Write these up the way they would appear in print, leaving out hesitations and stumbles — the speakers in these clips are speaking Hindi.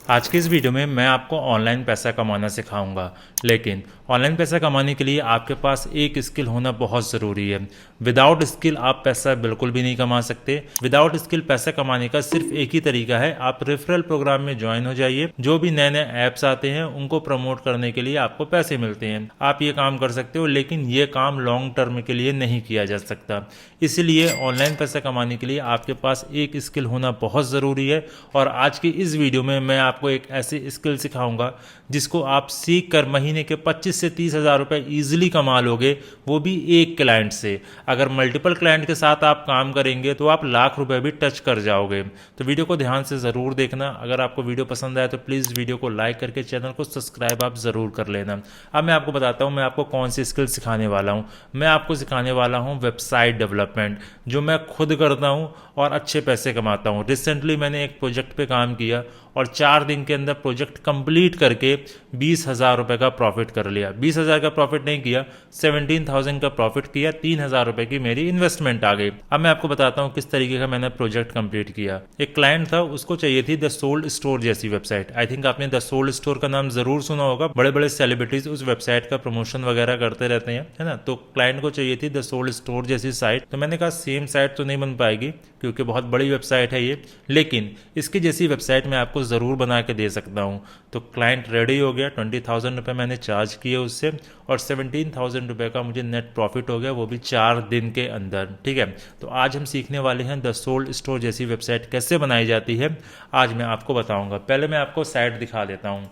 आज की इस वीडियो में मैं आपको ऑनलाइन पैसा कमाना सिखाऊंगा। लेकिन ऑनलाइन पैसा कमाने के लिए आपके पास एक स्किल होना बहुत ज़रूरी है। विदाउट स्किल आप पैसा बिल्कुल भी नहीं कमा सकते। विदाउट स्किल पैसा कमाने का सिर्फ एक ही तरीका है, आप रेफरल प्रोग्राम में ज्वाइन हो जाइए। जो भी नए नए ऐप्स आते हैं उनको प्रमोट करने के लिए आपको पैसे मिलते हैं, आप ये काम कर सकते हो। लेकिन ये काम लॉन्ग टर्म के लिए नहीं किया जा सकता। इसलिए ऑनलाइन पैसा कमाने के लिए आपके पास एक स्किल होना बहुत ज़रूरी है। और आज की इस वीडियो में मैं आपको एक ऐसी स्किल सिखाऊंगा जिसको आप सीख कर महीने के 25 से 30 हज़ार रुपये ईजिली कमा लोगे, वो भी एक क्लाइंट से। अगर मल्टीपल क्लाइंट के साथ आप काम करेंगे तो आप लाख रुपए भी टच कर जाओगे। तो वीडियो को ध्यान से ज़रूर देखना। अगर आपको वीडियो पसंद आए तो प्लीज़ वीडियो को लाइक करके चैनल को सब्सक्राइब आप ज़रूर कर लेना। अब मैं आपको बताता हूँ मैं आपको कौन सी स्किल सिखाने वाला हूँ। मैं आपको सिखाने वाला हूँ वेबसाइट डेवलपमेंट, जो मैं खुद करता हूँ और अच्छे पैसे कमाता हूँ। रिसेंटली मैंने एक प्रोजेक्ट पे काम किया और 4 दिन के अंदर प्रोजेक्ट कंप्लीट करके 20,000 रुपये का प्रॉफिट कर लिया। 20,000 का प्रॉफिट नहीं किया, 17,000 का प्रॉफिट किया। 3,000 रुपये की मेरी इन्वेस्टमेंट आ गई। अब मैं आपको बताता हूँ किस तरीके का मैंने प्रोजेक्ट कंप्लीट किया। एक क्लाइंट था, उसको चाहिए थी द सोल्ड स्टोर जैसी वेबसाइट। आई थिंक आपने द सोल्ड स्टोर का नाम जरूर सुना होगा। बड़े बड़े सेलिब्रिटीज उस वेबसाइट का प्रमोशन वगैरह करते रहते हैं, है ना। तो क्लाइंट को चाहिए थी द सोल्ड स्टोर जैसी साइट। तो मैंने कहा सेम साइट तो नहीं बन पाएगी क्योंकि बहुत बड़ी वेबसाइट है ये, लेकिन इसकी जैसी वेबसाइट मैं आपको ज़रूर बना के दे सकता हूँ। तो क्लाइंट रेडी हो गया। 20,000 रुपये मैंने चार्ज किए उससे और 17,000 रुपये का मुझे नेट प्रॉफिट हो गया, वो भी 4 दिन के अंदर। ठीक है, तो आज हम सीखने वाले हैं द सोल्ड स्टोर जैसी वेबसाइट कैसे बनाई जाती है। आज मैं आपको बताऊँगा। पहले मैं आपको साइट दिखा देता हूँ।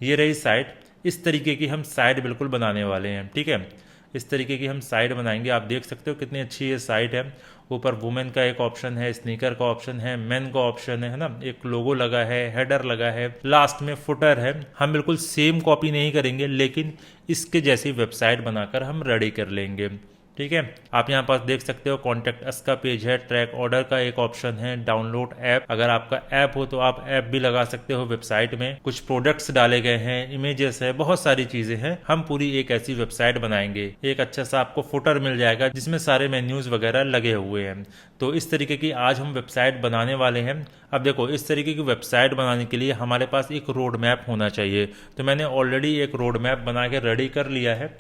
ये रही साइट। इस तरीके की हम साइट बिल्कुल बनाने वाले हैं। ठीक है, इस तरीके की हम साइट बनाएंगे। आप देख सकते हो कितनी अच्छी ये साइट है। ऊपर वुमेन का एक ऑप्शन है, स्नीकर का ऑप्शन है, मेन का ऑप्शन है ना। एक लोगो लगा है, हेडर लगा है, लास्ट में फुटर है। हम बिल्कुल सेम कॉपी नहीं करेंगे, लेकिन इसके जैसी वेबसाइट बनाकर हम रेडी कर लेंगे। ठीक है, आप यहाँ पास देख सकते हो कॉन्टैक्ट अस का पेज है, ट्रैक ऑर्डर का एक ऑप्शन है, डाउनलोड ऐप। अगर आपका ऐप हो तो आप ऐप भी लगा सकते हो वेबसाइट में। कुछ प्रोडक्ट्स डाले गए हैं, इमेजेस है, बहुत सारी चीजें हैं। हम पूरी एक ऐसी वेबसाइट बनाएंगे। एक अच्छा सा आपको फुटर मिल जाएगा जिसमें सारे मेन्यूज वगैरह लगे हुए हैं। तो इस तरीके की आज हम वेबसाइट बनाने वाले हैं। अब देखो, इस तरीके की वेबसाइट बनाने के लिए हमारे पास एक रोड मैप होना चाहिए। तो मैंने ऑलरेडी एक रोड मैप बना के रेडी कर लिया है।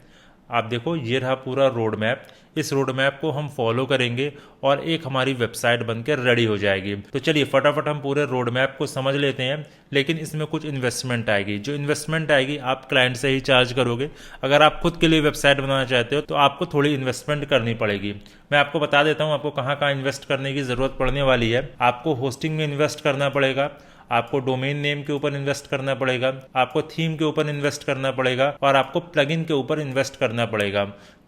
आप देखो, ये रहा पूरा रोड मैप। इस रोड मैप को हम फॉलो करेंगे और एक हमारी वेबसाइट बनकर रेडी हो जाएगी। तो चलिए फटाफट हम पूरे रोड मैप को समझ लेते हैं। लेकिन इसमें कुछ इन्वेस्टमेंट आएगी। जो इन्वेस्टमेंट आएगी आप क्लाइंट से ही चार्ज करोगे। अगर आप खुद के लिए वेबसाइट बनाना चाहते हो तो आपको थोड़ी इन्वेस्टमेंट करनी पड़ेगी। मैं आपको बता देता हूँ आपको कहाँ कहाँ इन्वेस्ट करने की ज़रूरत पड़ने वाली है। आपको होस्टिंग में इन्वेस्ट करना पड़ेगा, आपको डोमेन नेम के ऊपर इन्वेस्ट करना पड़ेगा, आपको थीम के ऊपर इन्वेस्ट करना पड़ेगा और आपको प्लगइन के ऊपर इन्वेस्ट करना पड़ेगा।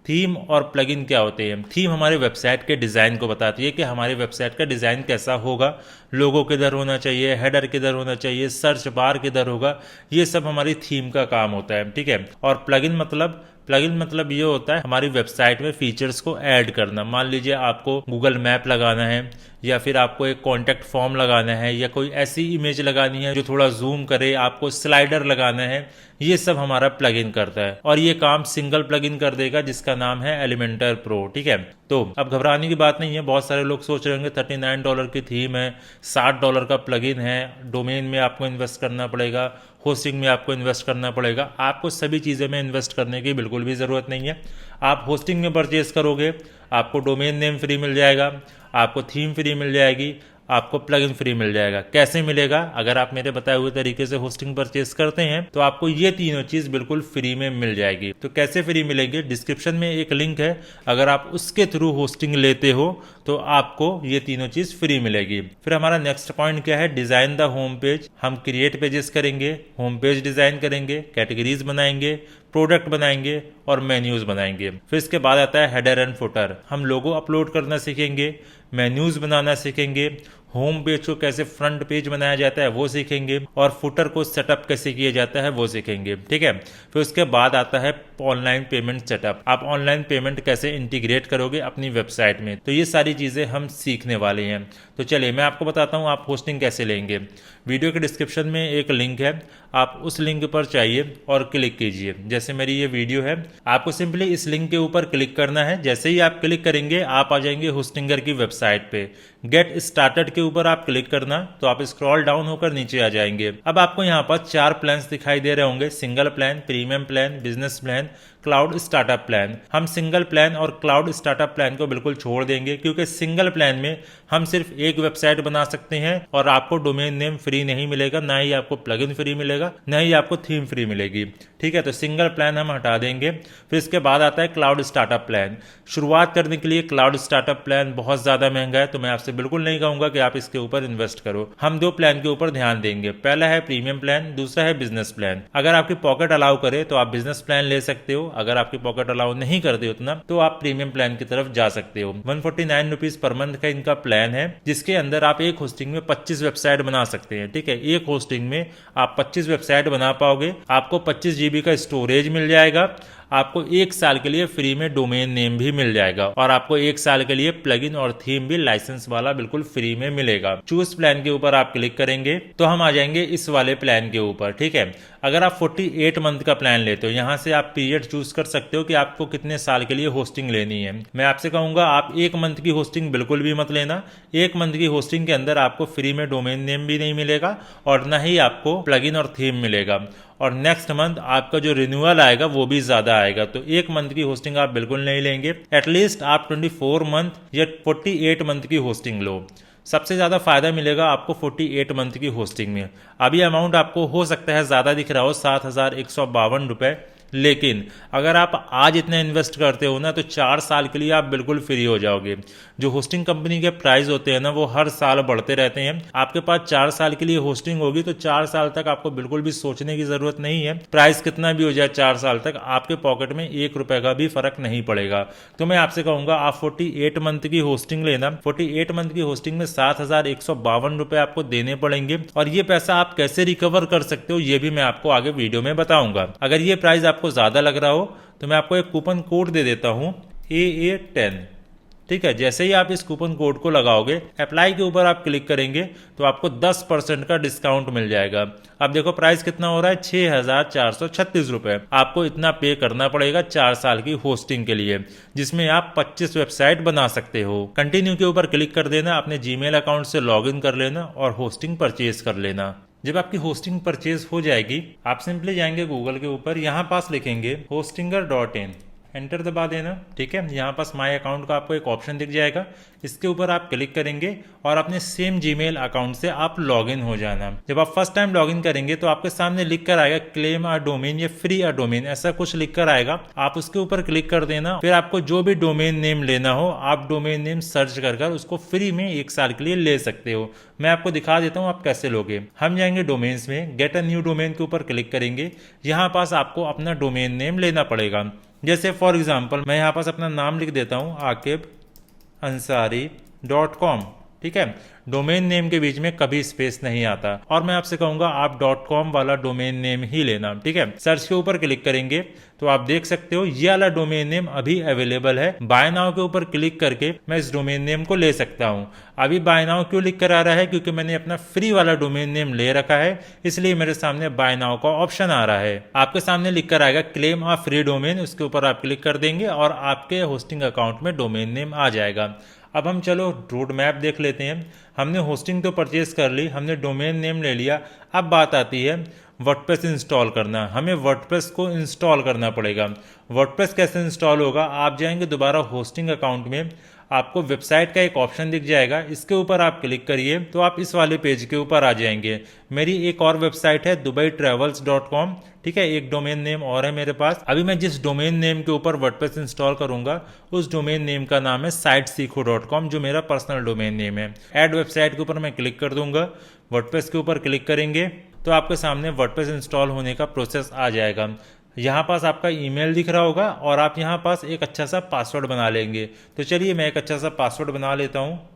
थीम और प्लगइन क्या होते हैं? थीम हमारे वेबसाइट के डिज़ाइन को बताती है कि हमारी वेबसाइट का डिज़ाइन कैसा होगा। लोगो किधर होना चाहिए, हेडर किधर होना चाहिए, सर्च बार किधर होगा, ये सब हमारी थीम का काम होता है। ठीक है, और प्लगइन मतलब ये होता है हमारी वेबसाइट में फीचर्स को ऐड करना। मान लीजिए आपको गूगल मैप लगाना है, या फिर आपको एक कॉन्टैक्ट फॉर्म लगाना है, या कोई ऐसी इमेज लगानी है जो थोड़ा जूम करे, आपको स्लाइडर लगाना है, ये सब हमारा प्लगइन करता है। और ये काम सिंगल प्लगइन कर देगा जिसका नाम है एलिमेंटर प्रो। ठीक है, तो अब घबराने की बात नहीं है। बहुत सारे लोग सोच रहे होंगे $39 की थीम है, $60 का प्लगइन है, डोमेन में आपको इन्वेस्ट करना पड़ेगा, होस्टिंग में आपको इन्वेस्ट करना पड़ेगा। आपको सभी चीज़ें में इन्वेस्ट करने की बिल्कुल भी ज़रूरत नहीं है। आप होस्टिंग में परचेज करोगे, आपको डोमेन नेम फ्री मिल जाएगा, आपको थीम फ्री मिल जाएगी, आपको प्लगइन फ्री मिल जाएगा। कैसे मिलेगा? अगर आप मेरे बताए हुए तरीके से होस्टिंग परचेस करते हैं तो आपको ये तीनों चीज बिल्कुल फ्री में मिल जाएगी। तो कैसे फ्री मिलेंगे? डिस्क्रिप्शन में एक लिंक है, अगर आप उसके थ्रू होस्टिंग लेते हो तो आपको ये तीनों चीज फ्री मिलेगी। फिर हमारा नेक्स्ट पॉइंट क्या है? Design the home page. हम क्रिएट पेजेस करेंगे, होम पेज डिजाइन करेंगे, कैटेगरीज बनाएंगे, प्रोडक्ट बनाएंगे और मेन्यूज बनाएंगे। फिर इसके बाद आता है हेडर एंड फुटर। हम लोगो अपलोड करना सीखेंगे, मेन्यूज बनाना सीखेंगे, होम पेज को कैसे फ्रंट पेज बनाया जाता है वो सीखेंगे, और फुटर को सेटअप कैसे किया जाता है वो सीखेंगे। ठीक है, फिर उसके बाद आता है ऑनलाइन पेमेंट सेटअप। आप ऑनलाइन पेमेंट कैसे इंटीग्रेट करोगे अपनी वेबसाइट में। तो ये सारी चीज़ें हम सीखने वाले हैं। तो चलिए मैं आपको बताता हूँ आप होस्टिंग कैसे लेंगे। वीडियो के डिस्क्रिप्शन में एक लिंक है, आप उस लिंक पर चाहिए और क्लिक कीजिए। जैसे मेरी ये वीडियो है, आपको सिंपली इस लिंक के ऊपर क्लिक करना है। जैसे ही आप क्लिक करेंगे आप आ जाएंगे होस्टिंगर की वेबसाइट पे। गेट स्टार्टेड के ऊपर आप क्लिक करना, तो आप स्क्रॉल डाउन होकर नीचे आ जाएंगे। अब आपको यहाँ पर 4 प्लान्स दिखाई दे रहे होंगे, single plan, premium plan, business plan, cloud startup plan. हम सिंगल प्लान और क्लाउड स्टार्टअप प्लान को बिल्कुल छोड़ देंगे, क्योंकि सिंगल प्लान में हम सिर्फ एक वेबसाइट बना सकते हैं और आपको डोमेन नेम फ्री नहीं मिलेगा, ना ही आपको प्लगइन फ्री मिलेगा, ना ही आपको थीम फ्री मिलेगी। ठीक है, तो सिंगल प्लान हम हटा देंगे। फिर इसके बाद आता है क्लाउड स्टार्टअप प्लान। शुरुआत करने के लिए क्लाउड स्टार्टअप प्लान बहुत ज्यादा महंगा है, तो मैं आपसे बिल्कुल नहीं कहूंगा कि आप इसके ऊपर इन्वेस्ट करो। हम 2 प्लान के ऊपर ध्यान देंगे, पहला है प्रीमियम प्लान, दूसरा है बिजनेस प्लान। अगर आपकी पॉकेट अलाउ करे तो आप बिजनेस प्लान ले सकते हो, अगर आपकी पॉकेट अलाउ नहीं करते उतना तो आप प्रीमियम प्लान की तरफ जा सकते हो। 149 रुपीज पर मंथ का इनका प्लान है, जिसके अंदर आप एक होस्टिंग में 25 वेबसाइट बना सकते हैं। ठीक है, एक होस्टिंग में आप 25 वेबसाइट बना पाओगे। आपको 25 GB का स्टोरेज मिल जाएगा, आपको 1 साल के लिए फ्री में डोमेन नेम भी मिल जाएगा और आपको 1 साल के लिए प्लगइन और थीम भी लाइसेंस वाला बिल्कुल फ्री में मिलेगा। चूज प्लान के ऊपर आप क्लिक करेंगे तो हम आ जाएंगे इस वाले प्लान के ऊपर। ठीक है, अगर आप 48 मंथ का प्लान लेते हो, यहाँ से आप पीरियड चूज कर सकते हो कि आपको कितने साल के लिए होस्टिंग लेनी है। मैं आपसे कहूंगा आप 1 मंथ की होस्टिंग बिल्कुल भी मत लेना। 1 मंथ की होस्टिंग के अंदर आपको फ्री में डोमेन नेम भी नहीं मिलेगा और ना ही आपको प्लगइन और थीम मिलेगा, और नेक्स्ट मंथ आपका जो रिन्यूअल आएगा वो भी ज्यादा आएगा। तो 1 मंथ की होस्टिंग आप बिल्कुल नहीं लेंगे, एटलीस्ट आप 24 मंथ या 48 मंथ की होस्टिंग लो। सबसे ज़्यादा फायदा मिलेगा आपको 48 मंथ की होस्टिंग में। अभी अमाउंट आपको हो सकता है ज़्यादा दिख रहा हो, 7,152 रुपये, लेकिन अगर आप आज इतना इन्वेस्ट करते हो ना तो 4 साल के लिए आप बिल्कुल फ्री हो जाओगे। जो होस्टिंग कंपनी के प्राइस होते हैं ना वो हर साल बढ़ते रहते हैं। आपके पास 4 साल के लिए होस्टिंग होगी तो 4 साल तक आपको बिल्कुल भी सोचने की जरूरत नहीं है। प्राइस कितना भी हो जाए 4 साल तक आपके पॉकेट में 1 रुपए का भी फर्क नहीं पड़ेगा। तो मैं आपसे कहूंगा आप 48 मंथ की होस्टिंग लेना। 48 मंथ की होस्टिंग में 7,152 रुपए आपको देने पड़ेंगे, और ये पैसा आप कैसे रिकवर कर सकते हो ये भी मैं आपको आगे वीडियो में बताऊंगा। अगर ये प्राइस आपको ज्यादा लग रहा हो तो मैं आपको एक कूपन कोड दे देता हूं, AA10। ठीक है, जैसे ही आप इस कूपन कोड को लगाओगे, अप्लाई के ऊपर आप क्लिक करेंगे तो आपको 10% का डिस्काउंट मिल जाएगा। अब देखो प्राइस कितना हो रहा है, 6,436 रुपए। आपको इतना पे करना पड़ेगा 4 साल की होस्टिंग के लिए, जिसमें आप 25 वेबसाइट बना सकते हो। कंटिन्यू के ऊपर क्लिक कर देना, अपने जीमेल अकाउंट से लॉग इन कर लेना और होस्टिंग परचेज कर लेना। जब आपकी होस्टिंग परचेज हो जाएगी, आप सिंपली जाएंगे गूगल के ऊपर, यहाँ पास लिखेंगे hostinger.in, एंटर दबा देना। ठीक है, यहाँ पास माई अकाउंट का आपको एक ऑप्शन दिख जाएगा, इसके ऊपर आप क्लिक करेंगे और अपने सेम जीमेल अकाउंट से आप लॉगिन हो जाना। जब आप फर्स्ट टाइम लॉगिन करेंगे तो आपके सामने लिख कर आएगा क्लेम अ डोमेन या फ्री अ डोमेन, ऐसा कुछ लिख कर आएगा। आप उसके ऊपर क्लिक कर देना, फिर आपको जो भी डोमेन नेम लेना हो आप डोमेन नेम सर्च कर उसको फ्री में 1 साल के लिए ले सकते हो। मैं आपको दिखा देता हूँ आप कैसे लोगे। हम जाएंगे डोमेन्स में, गेट अ न्यू डोमेन के ऊपर क्लिक करेंगे। यहाँ पास आपको अपना डोमेन नेम लेना पड़ेगा। जैसे फॉर एग्जाम्पल मैं यहाँ पास अपना नाम लिख देता हूँ, AQIBAnsari.com। ठीक है, डोमेन नेम के बीच में कभी स्पेस नहीं आता, और मैं आपसे कहूंगा आप .com वाला डोमेन नेम ही लेना। ठीक है, सर्च के ऊपर क्लिक करेंगे तो आप देख सकते हो ये वाला डोमेन नेम अभी अवेलेबल है। बाय नाउ के ऊपर क्लिक करके मैं इस डोमेन नेम को ले सकता हूं। अभी बाय नाउ क्यों लिख कर आ रहा है, क्योंकि मैंने अपना फ्री वाला डोमेन नेम ले रखा है, इसलिए मेरे सामने बाय नाउ का ऑप्शन आ रहा है। आपके सामने लिख कर आएगा क्लेम अ फ्री डोमेन, उसके ऊपर आप क्लिक कर देंगे और आपके होस्टिंग अकाउंट में डोमेन नेम आ जाएगा। अब हम चलो रोड मैप देख लेते हैं। हमने होस्टिंग तो परचेज कर ली, हमने डोमेन नेम ले लिया। अब बात आती है वर्डप्रेस इंस्टॉल करना। हमें वर्डप्रेस को इंस्टॉल करना पड़ेगा। वर्डप्रेस कैसे इंस्टॉल होगा, आप जाएंगे दोबारा होस्टिंग अकाउंट में, आपको वेबसाइट का एक ऑप्शन दिख जाएगा, इसके ऊपर आप क्लिक करिए तो आप इस वाले पेज के ऊपर आ जाएंगे। मेरी एक और वेबसाइट है dubaitravels.com। ठीक है, एक डोमेन नेम और है मेरे पास। अभी मैं जिस डोमेन नेम के ऊपर वर्डप्रेस इंस्टॉल करूंगा उस डोमेन नेम का नाम है siteseco.com, जो मेरा पर्सनल डोमेन नेम है। ऐड वेबसाइट के ऊपर मैं क्लिक कर दूंगा, वर्डप्रेस के ऊपर क्लिक करेंगे तो आपके सामने वर्डप्रेस इंस्टॉल होने का प्रोसेस आ जाएगा। यहाँ पास आपका ईमेल दिख रहा होगा और आप यहाँ पास एक अच्छा सा पासवर्ड बना लेंगे। तो चलिए मैं एक अच्छा सा पासवर्ड बना लेता हूँ।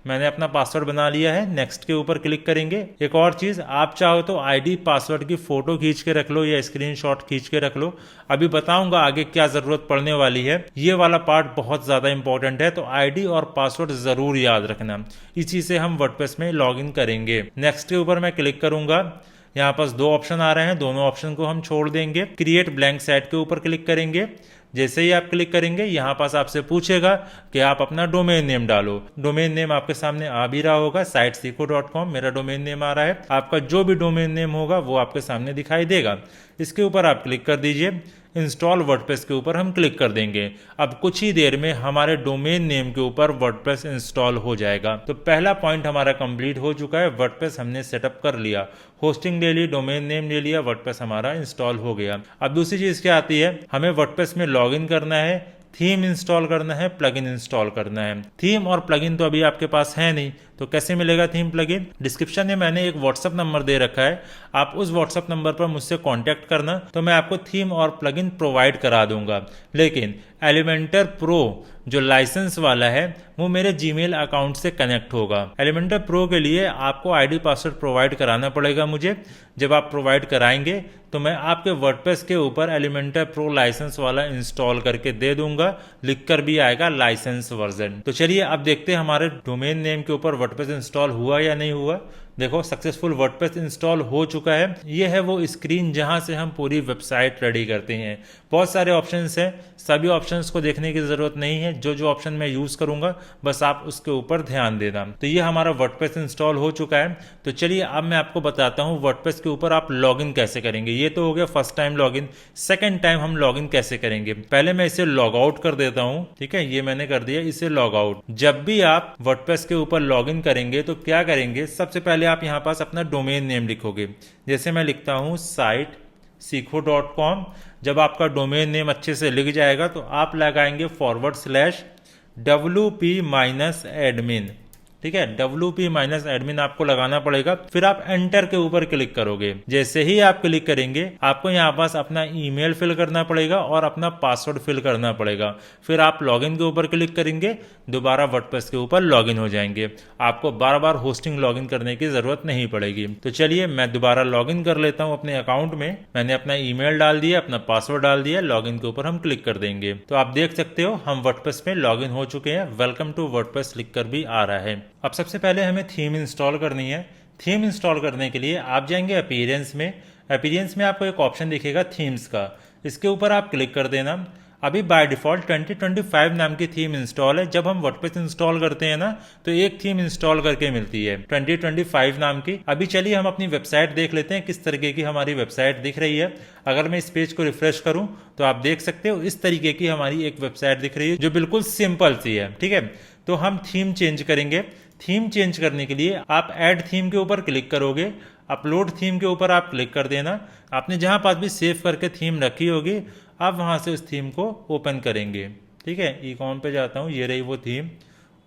मैंने अपना पासवर्ड बना लिया है, नेक्स्ट के ऊपर क्लिक करेंगे। एक और चीज, आप चाहो तो आईडी पासवर्ड की फोटो खींच के रख लो या स्क्रीनशॉट खींच के रख लो। अभी बताऊंगा आगे क्या जरूरत पड़ने वाली है। ये वाला पार्ट बहुत ज्यादा इंपॉर्टेंट है, तो आईडी और पासवर्ड जरूर याद रखना। इसी से हम वर्डप्रेस में लॉग इन करेंगे। नेक्स्ट के ऊपर मैं क्लिक करूंगा। यहाँ पास दो ऑप्शन आ रहे हैं, दोनों ऑप्शन को हम छोड़ देंगे। क्रिएट ब्लैंक साइट के ऊपर क्लिक करेंगे। जैसे ही आप क्लिक करेंगे यहाँ पास आपसे पूछेगा कि आप अपना डोमेन नेम डालो। डोमेन नेम आपके सामने आ भी रहा होगा, siteseco.com मेरा डोमेन नेम आ रहा है। आपका जो भी डोमेन नेम होगा वो आपके सामने दिखाई देगा। इसके ऊपर आप क्लिक कर दीजिए। इंस्टॉल वर्डप्रेस के ऊपर हम क्लिक कर देंगे। अब कुछ ही देर में हमारे डोमेन नेम के ऊपर वर्डप्रेस इंस्टॉल हो जाएगा। तो पहला पॉइंट हमारा कंप्लीट हो चुका है, वर्डप्रेस हमने सेटअप कर लिया, होस्टिंग ले ली, डोमेन नेम ले लिया, वर्डप्रेस हमारा इंस्टॉल हो गया। अब दूसरी चीज क्या आती है, हमें वर्डप्रेस में लॉगिन करना है, थीम इंस्टॉल करना है, प्लगइन इंस्टॉल करना है। थीम और प्लगइन तो अभी आपके पास है नहीं, तो कैसे मिलेगा थीम प्लगइन? डिस्क्रिप्शन में मैंने एक व्हाट्सएप नंबर दे रखा है, आप उस व्हाट्सएप नंबर पर मुझसे कांटेक्ट करना, तो मैं आपको थीम और प्लगइन प्रोवाइड करा दूंगा। लेकिन एलिमेंटर प्रो जो लाइसेंस वाला है वो मेरे जीमेल अकाउंट से कनेक्ट होगा। एलिमेंटर प्रो के लिए आपको आईडी पासवर्ड प्रोवाइड कराना पड़ेगा मुझे। जब आप प्रोवाइड कराएंगे तो मैं आपके वर्डप्रेस के ऊपर एलिमेंटर प्रो लाइसेंस वाला इंस्टॉल करके दे दूंगा, लिखकर भी आएगा लाइसेंस वर्जन। तो चलिए अब देखते हैं हमारे डोमेन नेम के ऊपर वर्डप्रेस इंस्टॉल हुआ या नहीं हुआ। देखो सक्सेसफुल वर्डप्रेस इंस्टॉल हो चुका है। ये है वो स्क्रीन जहां से हम पूरी वेबसाइट रेडी करते हैं। बहुत सारे ऑप्शंस हैं, सभी ऑप्शंस को देखने की जरूरत नहीं है। जो जो ऑप्शन मैं यूज करूंगा बस आप उसके ऊपर ध्यान देना। तो ये हमारा वर्डप्रेस इंस्टॉल हो चुका है। तो चलिए अब मैं आपको बताता हूँ वर्डप्रेस के ऊपर आप लॉगिन कैसे करेंगे। ये तो हो गया first time login. Second time हम लॉगिन कैसे करेंगे, पहले मैं इसे लॉग आउट कर देता हूँ। ठीक है, ये मैंने कर दिया, इसे लॉग आउट। जब भी आप वर्डप्रेस के ऊपर लॉगिन करेंगे तो क्या करेंगे, सबसे पहले आप यहाँ पास अपना डोमेन नेम लिखोगे। जैसे मैं लिखता हूँ siteseco.com। जब आपका डोमेन नेम अच्छे से लिख जाएगा तो आप लगाएंगे /wp-admin। ठीक है, wp-admin आपको लगाना पड़ेगा। फिर आप एंटर के ऊपर क्लिक करोगे। जैसे ही आप क्लिक करेंगे आपको यहाँ पास अपना ईमेल फिल करना पड़ेगा और अपना पासवर्ड फिल करना पड़ेगा। फिर आप लॉगिन के ऊपर क्लिक करेंगे, दोबारा वर्डप्रेस के ऊपर लॉगिन हो जाएंगे। आपको बार बार होस्टिंग लॉगिन करने की जरूरत नहीं पड़ेगी। तो चलिए मैं दोबारा लॉगिन कर लेता हूँ अपने अकाउंट में। मैंने अपना ईमेल डाल दिया, अपना पासवर्ड डाल दिया, लॉगिन के ऊपर हम क्लिक कर देंगे। तो आप देख सकते हो हम वर्डप्रेस में लॉगिन हो चुके हैं। वेलकम टू वर्डप्रेस लिखकर भी आ रहा है। अब सबसे पहले हमें थीम इंस्टॉल करनी है। थीम इंस्टॉल करने के लिए आप जाएंगे अपीयरेंस में। अपीयरेंस में आपको एक ऑप्शन दिखेगा थीम्स का, इसके ऊपर आप क्लिक कर देना। अभी बाय डिफॉल्ट 2025 नाम की थीम इंस्टॉल है। जब हम वर्डप्रेस इंस्टॉल करते हैं ना तो एक थीम इंस्टॉल करके मिलती है 2025 नाम की। अभी चलिए हम अपनी वेबसाइट देख लेते हैं किस तरीके की हमारी वेबसाइट दिख रही है। अगर मैं इस पेज को रिफ्रेश करूं तो आप देख सकते हो इस तरीके की हमारी एक वेबसाइट दिख रही है जो बिल्कुल सिंपल सी है। ठीक है, तो हम थीम चेंज करेंगे। थीम चेंज करने के लिए आप ऐड थीम के ऊपर क्लिक करोगे, अपलोड थीम के ऊपर आप क्लिक कर देना। आपने जहां पास भी सेव करके थीम रखी होगी आप वहां से उस थीम को ओपन करेंगे। ठीक है, ईकॉन पे जाता हूं, ये रही वो थीम।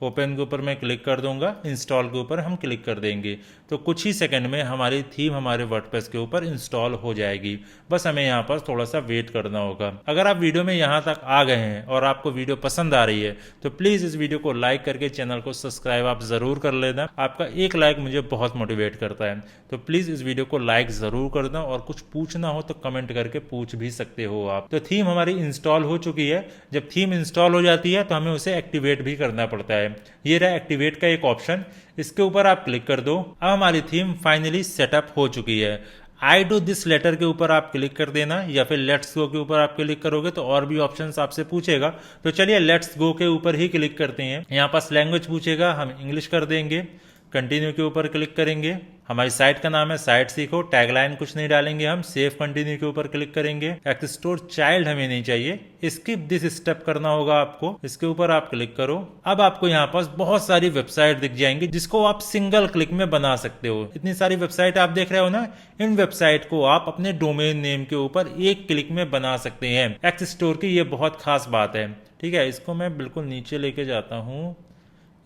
ओपन के ऊपर मैं क्लिक कर दूंगा, इंस्टॉल के ऊपर हम क्लिक कर देंगे तो कुछ ही सेकंड में हमारी थीम हमारे वर्डप्रेस के ऊपर इंस्टॉल हो जाएगी। बस हमें यहाँ पर थोड़ा सा वेट करना होगा। अगर आप वीडियो में यहाँ तक आ गए हैं और आपको वीडियो पसंद आ रही है तो प्लीज़ इस वीडियो को लाइक करके चैनल को सब्सक्राइब आप ज़रूर कर लेना। आपका एक लाइक मुझे बहुत मोटिवेट करता है, तो प्लीज़ इस वीडियो को लाइक ज़रूर करना और कुछ पूछना हो तो कमेंट करके पूछ भी सकते हो आप। तो थीम हमारी इंस्टॉल हो चुकी है। जब थीम इंस्टॉल हो जाती है तो हमें उसे एक्टिवेट भी करना पड़ता है। ये रहा एक्टिवेट का एक ऑप्शन, इसके ऊपर आप क्लिक कर दो। अब हमारी थीम फाइनली सेटअप हो चुकी है। आई डू दिस लेटर के ऊपर आप क्लिक कर देना या फिर लेट्स गो के ऊपर आप क्लिक करोगे तो और भी ऑप्शंस आपसे पूछेगा। तो चलिए लेट्स गो के ऊपर ही क्लिक करते हैं। यहाँ पास लैंग्वेज पूछेगा, हम इंग्लिश कर देंगे। कंटिन्यू के ऊपर क्लिक करेंगे। हमारी साइट का नाम है साइट सीखो, टैगलाइन कुछ नहीं डालेंगे हम। सेव कंटिन्यू के ऊपर क्लिक करेंगे। एक्सटोर चाइल्ड हमें नहीं चाहिए, स्किप दिस स्टेप करना होगा आपको। इसके ऊपर आप क्लिक करो। अब आपको यहाँ पास बहुत सारी वेबसाइट दिख जाएंगी जिसको आप सिंगल क्लिक में बना सकते हो। इतनी सारी वेबसाइट आप देख रहे हो ना, इन वेबसाइट को आप अपने डोमेन नेम के ऊपर एक क्लिक में बना सकते हैं। एक्सटोर की ये बहुत खास बात है। ठीक है, इसको मैं बिल्कुल नीचे लेके जाता हूँ।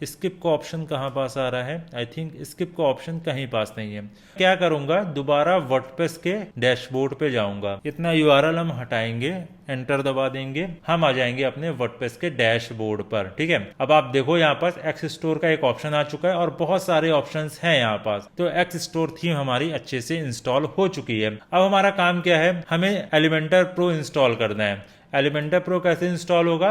स्किप का ऑप्शन कहाँ पास आ रहा है, आई थिंक स्किप का ऑप्शन कहीं पास नहीं है। क्या करूंगा, दोबारा वर्डप्रेस के डैशबोर्ड पे जाऊंगा, इतना यूआरएल हम हटाएंगे, एंटर दबा देंगे, हम आ जाएंगे अपने वर्डप्रेस के डैशबोर्ड पर। ठीक है, अब आप देखो यहाँ पास एक्स स्टोर का एक ऑप्शन आ चुका है और बहुत सारे ऑप्शंस हैं यहाँ पास। तो एक्स स्टोर थीम हमारी अच्छे से इंस्टॉल हो चुकी है। अब हमारा काम क्या है, हमें एलिमेंटर प्रो इंस्टॉल करना है। एलिमेंटर प्रो कैसे इंस्टॉल होगा,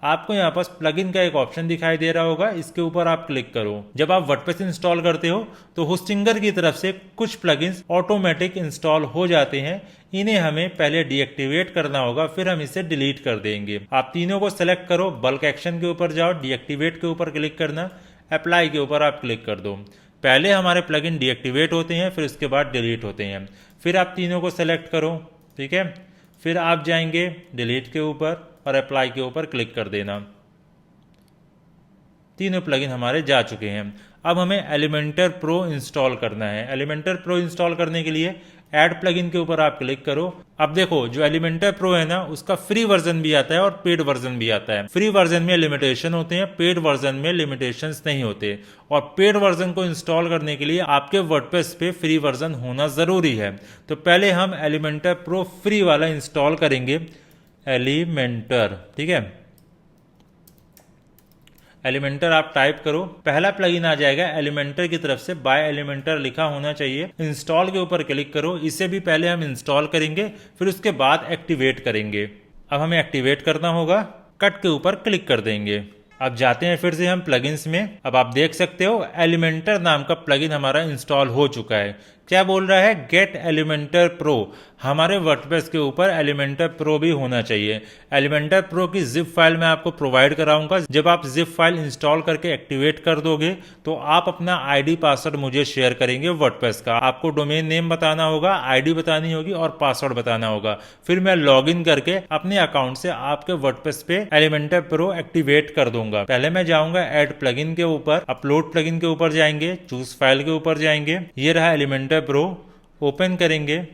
आपको यहाँ पास प्लगइन का एक ऑप्शन दिखाई दे रहा होगा, इसके ऊपर आप क्लिक करो। जब आप वर्डप्रेस इंस्टॉल करते हो तो होस्टिंगर की तरफ से कुछ प्लगइन्स ऑटोमेटिक इंस्टॉल हो जाते हैं, इन्हें हमें पहले डीएक्टिवेट करना होगा, फिर हम इसे डिलीट कर देंगे। आप तीनों को सेलेक्ट करो, बल्क एक्शन के ऊपर जाओ, डीएक्टिवेट के ऊपर क्लिक करना, अप्लाई के ऊपर आप क्लिक कर दो। पहले हमारे प्लगइन डीएक्टिवेट होते हैं, फिर उसके बाद डिलीट होते हैं। फिर आप तीनों को सेलेक्ट करो, ठीक है, फिर आप जाएंगे डिलीट के ऊपर और अप्लाई के ऊपर क्लिक कर देना। तीनों प्लगइन हमारे जा चुके हैं। अब हमें एलिमेंटर प्रो इंस्टॉल करना है। एलिमेंटर प्रो इंस्टॉल करने के लिए ऐड प्लगइन के ऊपर आप क्लिक करो। अब देखो जो एलिमेंटर प्रो है ना, उसका फ्री वर्जन भी आता है और पेड वर्जन भी आता है। फ्री वर्जन में लिमिटेशन होते हैं, पेड वर्जन में लिमिटेशंस नहीं होते। और पेड वर्जन को इंस्टॉल करने के लिए आपके वर्डप्रेस पे फ्री वर्जन होना जरूरी है। तो पहले हम एलिमेंटर प्रो फ्री वाला इंस्टॉल करेंगे, एलिमेंटर, ठीक है। एलिमेंटर आप टाइप करो, पहला प्लगइन आ जाएगा एलिमेंटर की तरफ से, बाय एलिमेंटर लिखा होना चाहिए। इंस्टॉल के ऊपर क्लिक करो, इसे भी पहले हम इंस्टॉल करेंगे, फिर उसके बाद एक्टिवेट करेंगे। अब हमें एक्टिवेट करना होगा, कट के ऊपर क्लिक कर देंगे। अब जाते हैं फिर से हम प्लगइन्स में। अब आप देख सकते हो एलिमेंटर नाम का प्लगइन हमारा इंस्टॉल हो चुका है। क्या बोल रहा है, गेट एलिमेंटर प्रो। हमारे वर्डप्रेस के ऊपर एलिमेंटर प्रो भी होना चाहिए। एलिमेंटर प्रो की जिप फाइल मैं आपको प्रोवाइड कराऊंगा। जब आप जिप फाइल इंस्टॉल करके एक्टिवेट कर दोगे तो आप अपना आईडी पासवर्ड मुझे शेयर करेंगे वर्डप्रेस का। आपको डोमेन नेम बताना होगा, आईडी बतानी होगी और पासवर्ड बताना होगा। फिर मैं लॉगिन करके अपने अकाउंट से आपके वर्डप्रेस पे एलिमेंटर प्रो एक्टिवेट कर दूंगा। पहले मैं जाऊंगा ऐड प्लगइन के ऊपर, अपलोड प्लगइन के ऊपर जाएंगे, चूज फाइल के ऊपर जाएंगे, ये रहा एलिमेंटर प्रो, ओपन करेंगे,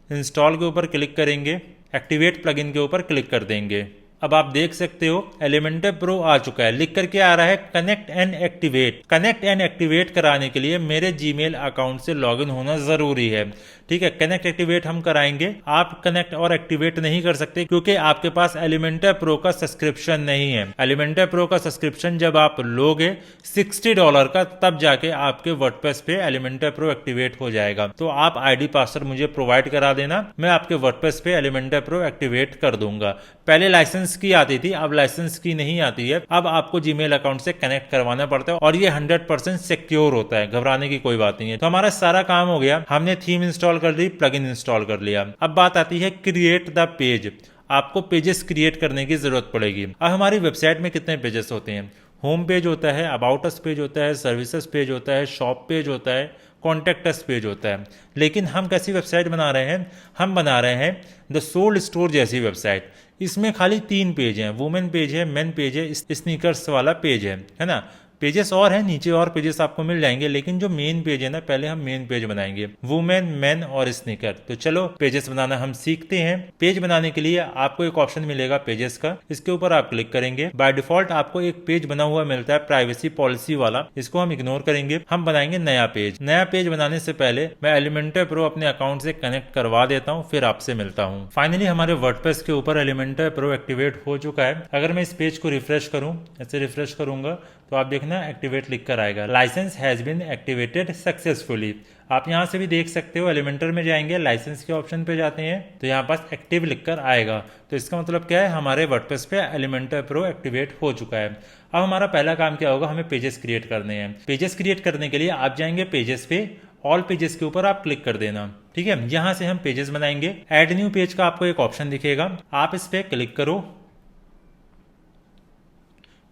इंस्टॉल के ऊपर क्लिक करेंगे, एक्टिवेट प्लगइन के ऊपर क्लिक कर देंगे। अब आप देख सकते हो एलिमेंटर प्रो आ चुका है। लिख करके आ रहा है connect and activate. Connect and activate कराने के लिए मेरे जीमेल अकाउंट से लॉगिन होना जरूरी है। ठीक है, कनेक्ट एक्टिवेट हम कराएंगे। आप कनेक्ट और एक्टिवेट नहीं कर सकते क्योंकि आपके पास एलिमेंटर प्रो का सब्सक्रिप्शन नहीं है। एलिमेंटर प्रो का सब्सक्रिप्शन जब आप लोगे $60 का, तब जाके आपके वर्डप्रेस पे एलिमेंटर प्रो एक्टिवेट हो जाएगा। तो आप आईडी पासवर्ड मुझे प्रोवाइड करा देना, मैं आपके वर्डप्रेस पे एलिमेंटर प्रो एक्टिवेट कर दूंगा। पहले लाइसेंस की आती थी, अब लाइसेंस की नहीं आती है। अब आपको जीमेल अकाउंट से कनेक्ट करवाना पड़ता है और ये 100% सिक्योर होता है, घबराने की कोई बात नहीं है। तो हमारा सारा काम हो गया, हमने थीम इंस्टॉल कर ली, प्लगइन इंस्टॉल कर लिया। अब बात आती है क्रिएट द पेज। आपको पेजेस क्रिएट करने की जरूरत पड़ेगी। अब हमारी वेबसाइट में कितने पेजेस होते हैं, होम पेज होता है, अबाउट अस पेज होता है, सर्विसेज पेज होता है, शॉप पेज होता है, कॉन्टैक्ट अस पेज होता है। लेकिन हम कैसी वेबसाइट बना रहे हैं, हम बना रहे हैं द सोल्ड स्टोर जैसी वेबसाइट। इसमें खाली 3 पेज हैं, वुमेन पेज है, मेन पेज है, स्नीकर्स वाला पेज है ना। पेजेस और हैं, नीचे और पेजेस आपको मिल जाएंगे, लेकिन जो मेन पेज है ना, पहले हम मेन पेज बनाएंगे, वुमेन, मेन और स्नीकर। तो चलो पेजेस बनाना हम सीखते हैं। पेज बनाने के लिए आपको एक ऑप्शन मिलेगा पेजेस का, इसके ऊपर आप क्लिक करेंगे। बाय डिफॉल्ट आपको एक पेज बना हुआ मिलता है प्राइवेसी पॉलिसी वाला, इसको हम इग्नोर करेंगे। हम बनाएंगे नया पेज। नया पेज बनाने से पहले मैं एलिमेंटर प्रो अपने अकाउंट से कनेक्ट करवा देता हूँ, फिर आपसे मिलता हूँ। फाइनली हमारे वर्डप्रेस के ऊपर एलिमेंटर प्रो एक्टिवेट हो चुका है। अगर मैं इस पेज को रिफ्रेश करूँ, ऐसे रिफ्रेश करूंगा तो आप देखना एक्टिवेट लिख कर आएगा, licence has been activated successfully. आप यहां से भी देख सकते हो, एलिमेंटर में जाएंगे, लाइसेंस के ऑप्शन पे जाते हैं तो यहाँ पास एक्टिव लिखकर आएगा। तो इसका मतलब क्या है, हमारे वर्डप्रेस पे एलिमेंटर प्रो एक्टिवेट हो चुका है। अब हमारा पहला काम क्या होगा, हमें पेजेस क्रिएट करने हैं। पेजेस क्रिएट करने के लिए आप जाएंगे पेजेस पे, ऑल पेजेस के ऊपर आप क्लिक कर देना। ठीक है, यहां से हम पेजेस बनाएंगे। एड न्यू पेज का आपको एक ऑप्शन दिखेगा, आप इस पे क्लिक करो,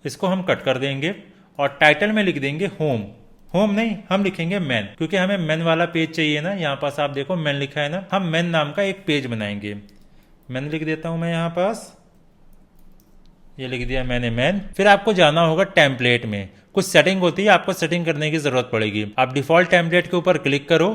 इसको हम कट कर देंगे और टाइटल में लिख देंगे होम। होम नहीं, हम लिखेंगे मैन, क्योंकि हमें मैन वाला पेज चाहिए ना। यहाँ पास आप देखो मैन लिखा है ना, हम मैन नाम का एक पेज बनाएंगे। मैन लिख देता हूं मैं यहाँ पास, ये लिख दिया मैंने मैन। फिर आपको जाना होगा टेम्पलेट में, कुछ सेटिंग होती है, आपको सेटिंग करने की जरूरत पड़ेगी। आप डिफॉल्ट टेम्पलेट के ऊपर क्लिक करो,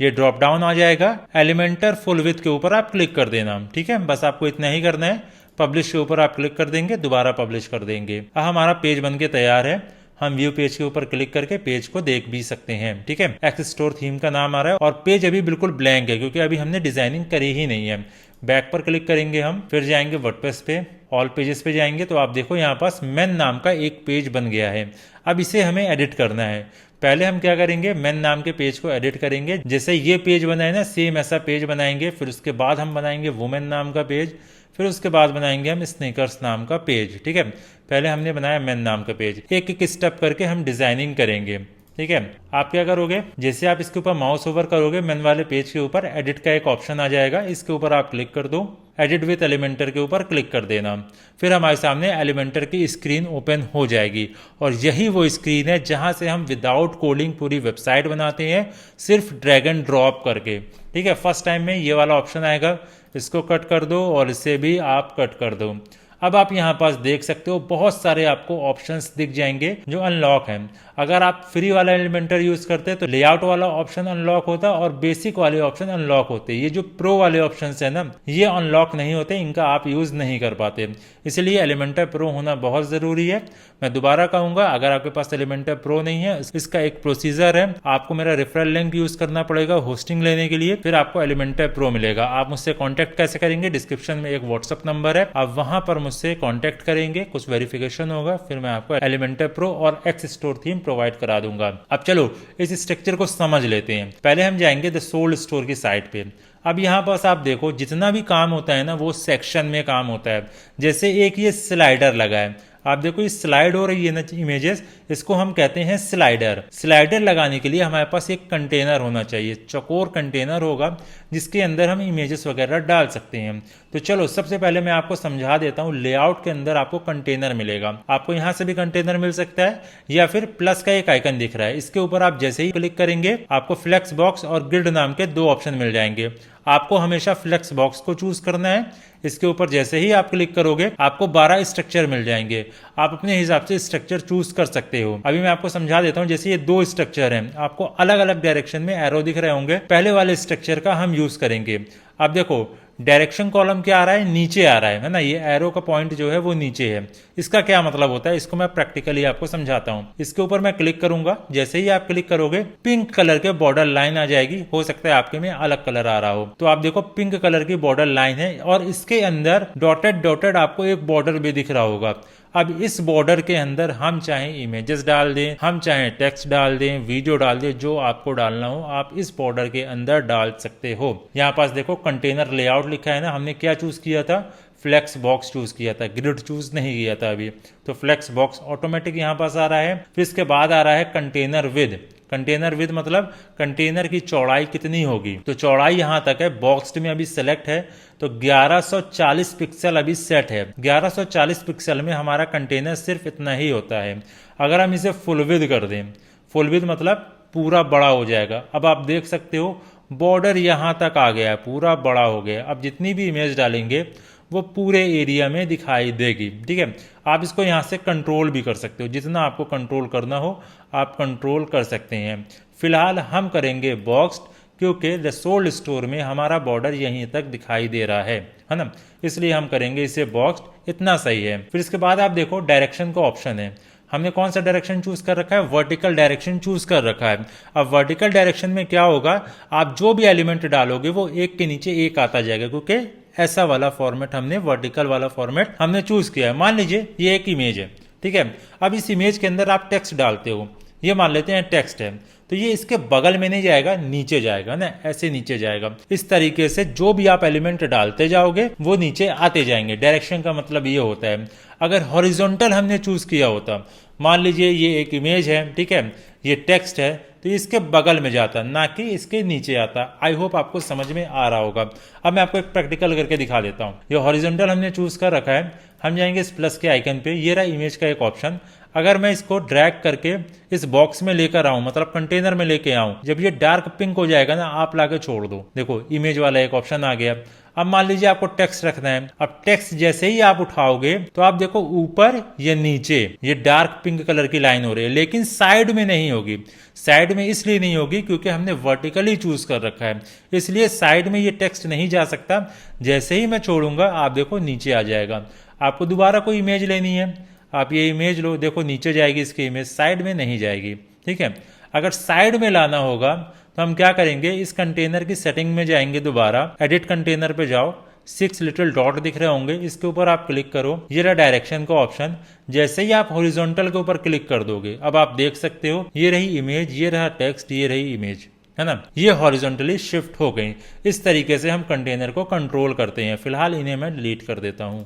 ये ड्रॉप डाउन आ जाएगा, एलिमेंटर फुल विड्थ के ऊपर आप क्लिक कर देना। ठीक है, बस आपको इतना ही करना है। पब्लिश के ऊपर आप क्लिक कर देंगे, दोबारा पब्लिश कर देंगे। अब हमारा पेज बनके तैयार है। हम व्यू पेज के ऊपर क्लिक करके पेज को देख भी सकते हैं। ठीक है, एक्स स्टोर थीम का नाम आ रहा है और पेज अभी बिल्कुल ब्लैंक है क्योंकि अभी हमने डिजाइनिंग करी ही नहीं है। बैक पर क्लिक करेंगे हम, फिर जाएंगे वर्डप्रेस पे, ऑल पेजेस पे जाएंगे तो आप देखो यहाँ पास मेन नाम का एक पेज बन गया है। अब इसे हमें एडिट करना है। पहले हम क्या करेंगे, मेन नाम के पेज को एडिट करेंगे। जैसे ये पेज बना है ना, सेम ऐसा पेज बनाएंगे। फिर उसके बाद हम बनाएंगे वुमेन नाम का पेज, फिर उसके बाद बनाएंगे हम स्नीकर्स नाम का पेज। ठीक है, पहले हमने बनाया मेन नाम का पेज। एक एक स्टेप करके हम डिजाइनिंग करेंगे। ठीक है, आप क्या करोगे, जैसे आप इसके ऊपर माउस ओवर करोगे मेन वाले पेज के ऊपर एडिट का एक ऑप्शन आ जाएगा, इसके ऊपर आप क्लिक कर दो। एडिट विथ एलिमेंटर के ऊपर क्लिक कर देना, फिर हमारे सामने एलिमेंटर की स्क्रीन ओपन हो जाएगी और यही वो स्क्रीन है जहां से हम विदाउट कोडिंग पूरी वेबसाइट बनाते हैं, सिर्फ ड्रैग एंड ड्रॉप करके। ठीक है, फर्स्ट टाइम में ये वाला ऑप्शन आएगा, इसको कट कर दो और इसे भी आप कट कर दो। अब आप यहाँ पास देख सकते हो बहुत सारे आपको ऑप्शंस दिख जाएंगे जो अनलॉक हैं। अगर आप फ्री वाला एलिमेंटर यूज करते हैं तो लेआउट वाला ऑप्शन अनलॉक होता और बेसिक वाले ऑप्शन अनलॉक होते। ये जो प्रो वाले ऑप्शंस है ना, ये अनलॉक नहीं होते, इनका आप यूज नहीं कर पाते। इसलिए एलिमेंटर प्रो होना बहुत जरूरी है। मैं दोबारा कहूंगा, अगर आपके पास एलिमेंटर प्रो नहीं है, इसका एक प्रोसीजर है, आपको मेरा रेफरल लिंक यूज करना पड़ेगा होस्टिंग लेने के लिए, फिर आपको एलिमेंटर प्रो मिलेगा। आप मुझसे कॉन्टेक्ट कैसे करेंगे, डिस्क्रिप्शन में एक व्हाट्सअप नंबर है, आप वहां पर मुझसे कॉन्टेक्ट करेंगे, कुछ वेरिफिकेशन होगा, फिर मैं आपको एलिमेंटर प्रो और एक्स स्टोर थीम प्रोवाइड करा दूंगा। अब चलो इस स्ट्रक्चर को समझ लेते हैं। पहले हम जाएंगे द सोल्ड स्टोर की साइट पे। अब यहाँ पास आप देखो जितना भी काम होता है ना, वो सेक्शन में काम होता है। जैसे एक ये स्लाइडर लगा है, आप देखो ये स्लाइड हो रही है ना इमेजेस, इसको हम कहते हैं स्लाइडर। स्लाइडर लगाने के लिए हमारे पास एक कंटेनर होना चाहिए, चौकोर कंटेनर होगा जिसके अंदर हम इमेजेस वगैरह डाल सकते हैं। तो चलो सबसे पहले मैं आपको समझा देता हूँ। लेआउट के अंदर आपको कंटेनर मिलेगा, आपको यहाँ से भी कंटेनर मिल सकता है या फिर प्लस का एक आइकन दिख रहा है, इसके ऊपर आप जैसे ही क्लिक करेंगे आपको फ्लेक्स बॉक्स और ग्रिड नाम के दो ऑप्शन मिल जाएंगे। आपको हमेशा फ्लेक्स बॉक्स को चूज करना है। इसके ऊपर जैसे ही आप क्लिक करोगे आपको 12 स्ट्रक्चर मिल जाएंगे, आप अपने हिसाब से स्ट्रक्चर चूज कर सकते हो। अभी मैं आपको समझा देता हूं। जैसे ये दो स्ट्रक्चर हैं, आपको अलग अलग डायरेक्शन में एरो दिख रहे होंगे। पहले वाले स्ट्रक्चर का हम यूज करेंगे। अब देखो डायरेक्शन कॉलम क्या आ रहा है, नीचे आ रहा है ना, ये एरो का पॉइंट जो है वो नीचे है। इसका क्या मतलब होता है, इसको मैं प्रैक्टिकली आपको समझाता हूँ। इसके ऊपर मैं क्लिक करूंगा, जैसे ही आप क्लिक करोगे पिंक कलर के बॉर्डर लाइन आ जाएगी। हो सकता है आपके में अलग कलर आ रहा हो, तो आप देखो पिंक कलर की बॉर्डर लाइन है और इसके अंदर डॉटेड डॉटेड आपको एक बॉर्डर भी दिख रहा होगा। अब इस बॉर्डर के अंदर हम चाहे इमेजेस डाल दें, हम चाहे टेक्स्ट डाल दें, वीडियो डाल दें, जो आपको डालना हो आप इस बॉर्डर के अंदर डाल सकते हो। यहाँ पास देखो कंटेनर लेआउट लिखा है ना, हमने क्या चूज किया था, फ्लेक्स बॉक्स चूज किया था, ग्रिड चूज नहीं किया था अभी। तो फ्लेक्स बॉक्स ऑटोमेटिक यहाँ पास आ रहा है। फिर इसके बाद आ रहा है कंटेनर विद। कंटेनर विद मतलब कंटेनर की चौड़ाई कितनी होगी, तो चौड़ाई यहां तक है, बॉक्स्ड में अभी सेलेक्ट है तो 1140 पिक्सल अभी सेट है। 1140 पिक्सल में हमारा कंटेनर सिर्फ इतना ही होता है। अगर हम इसे फुल विद कर दें, फुल विद मतलब पूरा बड़ा हो जाएगा। अब आप देख सकते हो बॉर्डर यहां तक आ गया है, पूरा बड़ा हो गया। अब जितनी भी इमेज डालेंगे वो पूरे एरिया में दिखाई देगी। ठीक है, आप इसको यहाँ से कंट्रोल भी कर सकते हो, जितना आपको कंट्रोल करना हो आप कंट्रोल कर सकते हैं। फिलहाल हम करेंगे बॉक्स्ड क्योंकि द सोल्ड स्टोर में हमारा बॉर्डर यहीं तक दिखाई दे रहा है ना, इसलिए हम करेंगे इसे बॉक्स्ड, इतना सही है। फिर इसके बाद आप देखो डायरेक्शन का ऑप्शन है, हमने कौन सा डायरेक्शन चूज कर रखा है, वर्टिकल डायरेक्शन चूज कर रखा है। अब वर्टिकल डायरेक्शन में क्या होगा, आप जो भी एलिमेंट डालोगे वो एक के नीचे एक आता जाएगा, क्योंकि ऐसा वाला फॉर्मेट हमने, वर्टिकल वाला फॉर्मेट हमने चूज किया है। मान लीजिए ये एक इमेज है, ठीक है, अब इस इमेज के अंदर आप टेक्स्ट डालते हो, ये मान लेते हैं टेक्स्ट है, तो ये इसके बगल में नहीं जाएगा, नीचे जाएगा ना, ऐसे नीचे जाएगा। इस तरीके से जो भी आप एलिमेंट डालते जाओगे वो नीचे आते जाएंगे। डायरेक्शन का मतलब ये होता है। अगर हॉरिजॉन्टल हमने चूज किया होता, मान लीजिए ये एक इमेज है, ठीक है, ये टेक्स्ट है, तो इसके बगल में जाता, ना कि इसके नीचे आता। आई होप आपको समझ में आ रहा होगा। अब मैं आपको एक प्रैक्टिकल करके दिखा देता हूँ। ये हॉरिजॉन्टल हमने चूज कर रखा है, हम जाएंगे इस प्लस के आइकन पे, ये रहा इमेज का एक ऑप्शन। अगर मैं इसको ड्रैग करके इस बॉक्स में लेकर आऊं, मतलब कंटेनर में लेके आऊं, जब ये डार्क पिंक हो जाएगा ना, आप लाके छोड़ दो, देखो इमेज वाला एक ऑप्शन आ गया। अब मान लीजिए आपको टेक्स्ट रखना है, अब टेक्स्ट जैसे ही आप उठाओगे तो आप देखो ऊपर या नीचे ये डार्क पिंक कलर की लाइन हो रही है, लेकिन साइड में नहीं होगी। साइड में इसलिए नहीं होगी क्योंकि हमने वर्टिकली चूज कर रखा है, इसलिए साइड में ये टेक्स्ट नहीं जा सकता। जैसे ही मैं छोड़ूंगा आप देखो नीचे आ जाएगा। आपको दोबारा कोई इमेज लेनी है, आप ये इमेज लो, देखो नीचे जाएगी इसकी इमेज, साइड में नहीं जाएगी। ठीक है, अगर साइड में लाना होगा तो हम क्या करेंगे, इस कंटेनर की सेटिंग में जाएंगे, दोबारा एडिट कंटेनर पे जाओ, 6 लिटिल डॉट दिख रहे होंगे, इसके ऊपर आप क्लिक करो, ये रहा डायरेक्शन का ऑप्शन। जैसे ही आप हॉरिजॉन्टल के ऊपर क्लिक कर दोगे, अब आप देख सकते हो ये रही इमेज, ये रहा टेक्स्ट, ये रही इमेज, है ना, ये हॉरिजॉन्टली शिफ्ट हो गई। इस तरीके से हम कंटेनर को कंट्रोल करते हैं। फिलहाल इन्हें मैं डिलीट कर देता हूं।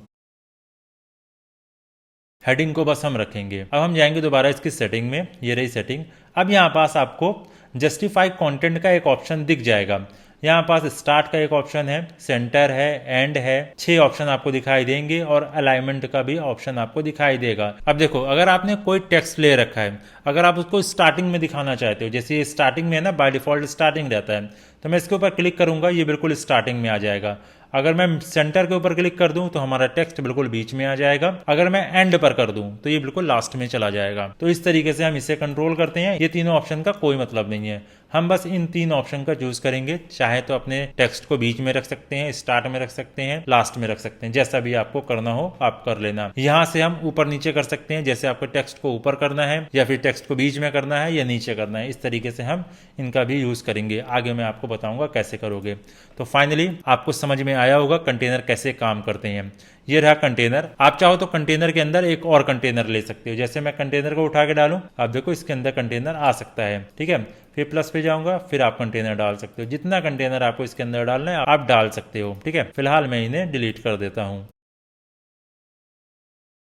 हेडिंग को बस हम रखेंगे। अब हम जाएंगे दोबारा इसकी सेटिंग में, ये रही सेटिंग। अब यहाँ पास आपको जस्टिफाई कंटेंट का एक ऑप्शन दिख जाएगा। यहाँ पास स्टार्ट का एक ऑप्शन है, सेंटर है, एंड है, 6 ऑप्शन आपको दिखाई देंगे और अलाइनमेंट का भी ऑप्शन आपको दिखाई देगा। अब देखो, अगर आपने कोई टेक्स्ट ले रखा है, अगर आप उसको स्टार्टिंग में दिखाना चाहते हो, जैसे ये स्टार्टिंग में है ना, बाय डिफॉल्ट स्टार्टिंग रहता है, तो मैं इसके ऊपर क्लिक करूंगा, ये बिल्कुल स्टार्टिंग में आ जाएगा। अगर मैं सेंटर के ऊपर क्लिक कर दूं तो हमारा टेक्स्ट बिल्कुल बीच में आ जाएगा। अगर मैं एंड पर कर दूं तो ये बिल्कुल लास्ट में चला जाएगा। तो इस तरीके से हम इसे कंट्रोल करते हैं। ये तीनों ऑप्शन का कोई मतलब नहीं है, हम बस इन 3 ऑप्शन का चूज करेंगे। चाहे तो अपने टेक्स्ट को बीच में रख सकते हैं, स्टार्ट में रख सकते हैं, लास्ट में रख सकते हैं, जैसा भी आपको करना हो आप कर लेना। यहाँ से हम ऊपर नीचे कर सकते हैं, जैसे आपको टेक्स्ट को ऊपर करना है या फिर टेक्स्ट को बीच में करना है या नीचे करना है, इस तरीके से हम इनका भी यूज करेंगे। आगे मैं आपको बताऊंगा कैसे करोगे। तो फाइनली आपको समझ में आया होगा कंटेनर कैसे काम करते हैं। ये रहा कंटेनर। आप चाहो तो कंटेनर के अंदर एक और कंटेनर ले सकते हो। जैसे मैं कंटेनर को उठा के डालूं, आप देखो इसके अंदर कंटेनर आ सकता है। ठीक है, फिर प्लस पे जाऊंगा, फिर आप कंटेनर डाल सकते हो। जितना कंटेनर आपको इसके अंदर डालना है आप डाल सकते हो। ठीक है, फिलहाल मैं इन्हें डिलीट कर देता हूं।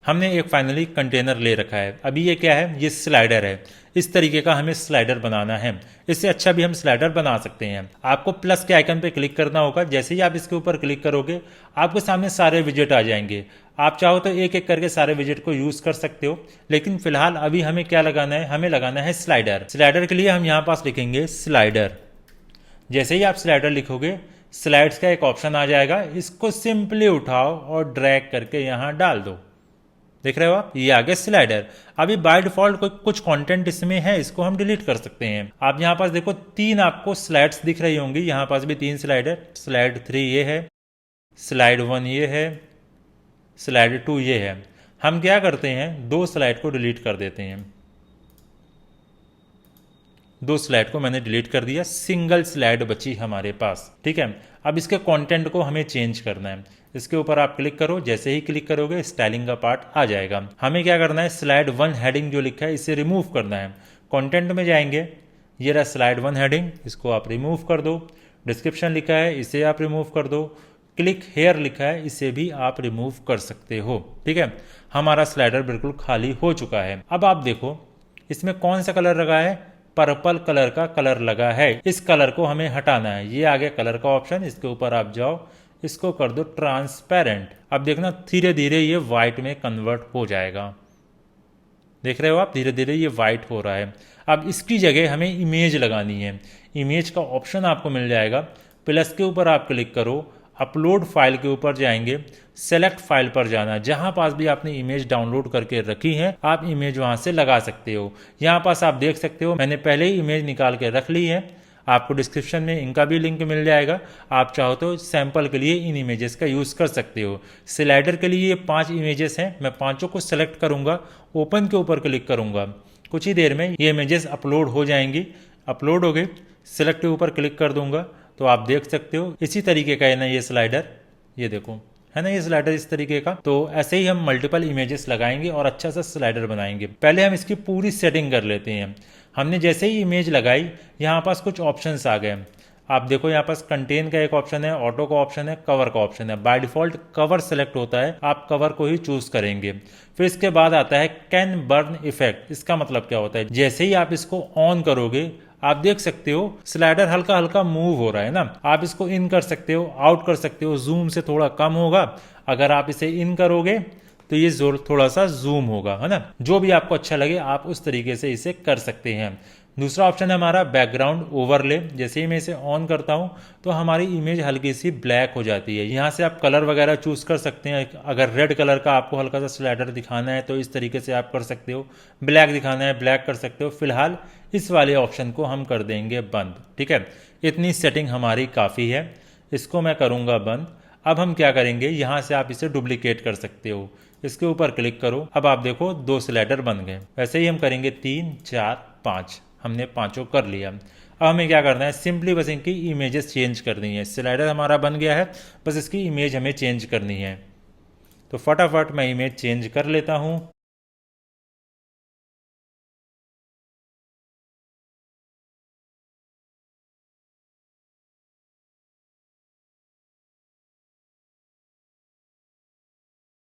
हमने एक फाइनली कंटेनर ले रखा है। अभी ये क्या है, ये स्लाइडर है। इस तरीके का हमें स्लाइडर बनाना है। इससे अच्छा भी हम स्लाइडर बना सकते हैं। आपको प्लस के आइकन पे क्लिक करना होगा। जैसे ही आप इसके ऊपर क्लिक करोगे, आपके सामने सारे विजेट आ जाएंगे। आप चाहो तो एक एक करके सारे विजेट को यूज कर सकते हो, लेकिन फिलहाल अभी हमें क्या लगाना है, हमें लगाना है स्लाइडर। स्लाइडर के लिए हम यहाँ पास लिखेंगे स्लाइडर। जैसे ही आप स्लाइडर लिखोगे, स्लाइड्स का एक ऑप्शन आ जाएगा। इसको सिंपली उठाओ और ड्रैग करके यहाँ डाल दो। देख रहे हो आप, ये आ गया स्लाइडर। अभी बाय डिफॉल्ट कुछ कंटेंट इसमें है, इसको हम डिलीट कर सकते हैं। आप यहाँ पास देखो 3 आपको स्लाइड्स दिख रही होंगी। यहाँ पास भी 3 स्लाइडर, स्लाइड 3 ये है, स्लाइड 1 ये है, स्लाइड 2 ये है। हम क्या करते हैं, 2 स्लाइड को डिलीट कर देते हैं। 2 स्लाइड को मैंने डिलीट कर दिया, सिंगल स्लाइड बची हमारे पास। ठीक है, अब इसके कंटेंट को हमें चेंज करना है। इसके ऊपर आप क्लिक करो, जैसे ही क्लिक करोगे स्टाइलिंग का पार्ट आ जाएगा। हमें क्या करना है, स्लाइड 1 हेडिंग जो लिखा है इसे रिमूव करना है। कंटेंट में जाएंगे, ये रहा स्लाइड 1 हेडिंग, इसको आप रिमूव कर दो। डिस्क्रिप्शन लिखा है, इसे आप रिमूव कर दो। क्लिक हेयर लिखा है, इसे भी आप रिमूव कर सकते हो। ठीक है, हमारा स्लाइडर बिल्कुल खाली हो चुका है। अब आप देखो इसमें कौन सा कलर लगा है, पर्पल कलर का कलर लगा है। इस कलर को हमें हटाना है। ये आ गया कलर का ऑप्शन, इसके ऊपर आप जाओ, इसको कर दो ट्रांसपेरेंट। अब देखना धीरे धीरे ये व्हाइट में कन्वर्ट हो जाएगा। देख रहे हो आप, धीरे धीरे ये व्हाइट हो रहा है। अब इसकी जगह हमें इमेज लगानी है। इमेज का ऑप्शन आपको मिल जाएगा, प्लस के ऊपर आप क्लिक करो, अपलोड फाइल के ऊपर जाएंगे, सेलेक्ट फाइल पर जाना। जहां पास भी आपने इमेज डाउनलोड करके रखी है, आप इमेज वहां से लगा सकते हो। यहां पास आप देख सकते हो मैंने पहले ही इमेज निकाल के रख ली है। आपको डिस्क्रिप्शन में इनका भी लिंक मिल जाएगा। आप चाहो तो सैंपल के लिए इन इमेजेस का यूज़ कर सकते हो। स्लाइडर के लिए ये 5 इमेजेस हैं। मैं 5 को सेलेक्ट करूंगा, ओपन के ऊपर क्लिक करूंगा। कुछ ही देर में ये इमेजेस अपलोड हो जाएंगी। अपलोड हो गए, सिलेक्ट के ऊपर क्लिक कर दूंगा तो आप देख सकते हो इसी तरीके का है ना ये स्लाइडर। ये देखो है ना ये स्लाइडर इस तरीके का। तो ऐसे ही हम मल्टीपल इमेजेस लगाएंगे और अच्छा सा स्लाइडर बनाएंगे। पहले हम इसकी पूरी सेटिंग कर लेते हैं। हमने जैसे ही इमेज लगाई, यहाँ पास कुछ ऑप्शंस आ गए। आप देखो यहाँ पास कंटेन का एक ऑप्शन है, ऑटो का ऑप्शन है, कवर का ऑप्शन है। बाय डिफॉल्ट कवर सेलेक्ट होता है, आप कवर को ही चूज करेंगे। फिर इसके बाद आता है कैन बर्न इफेक्ट। इसका मतलब क्या होता है, जैसे ही आप इसको ऑन करोगे आप देख सकते हो स्लाइडर हल्का हल्का मूव हो रहा है ना। आप इसको इन कर सकते हो, आउट कर सकते हो, जूम से थोड़ा कम होगा। अगर आप इसे इन करोगे तो ये थोड़ा सा जूम होगा, है ना। जो भी आपको अच्छा लगे आप उस तरीके से इसे कर सकते हैं। दूसरा ऑप्शन है हमारा बैकग्राउंड ओवरले। जैसे ही मैं इसे ऑन करता हूं तो हमारी इमेज हल्की सी ब्लैक हो जाती है। यहाँ से आप कलर वगैरह चूज कर सकते हैं। अगर रेड कलर का आपको हल्का सा स्लाइडर दिखाना है तो इस तरीके से आप कर सकते हो। ब्लैक दिखाना है ब्लैक कर सकते हो। फिलहाल इस वाले ऑप्शन को हम कर देंगे बंद। ठीक है, इतनी सेटिंग हमारी काफ़ी है। इसको मैं करूँगा बंद। अब हम क्या करेंगे, यहाँ से आप इसे डुप्लीकेट कर सकते हो। इसके ऊपर क्लिक करो। अब आप देखो 2 स्लाइडर बन गए। वैसे ही हम करेंगे 3, 4, 5। हमने पांचों कर लिया। अब हमें क्या करना है, सिंपली बस इनकी इमेजेस चेंज करनी है। स्लाइडर हमारा बन गया है, बस इसकी इमेज हमें चेंज करनी है। तो फटाफट मैं इमेज चेंज कर लेता हूँ।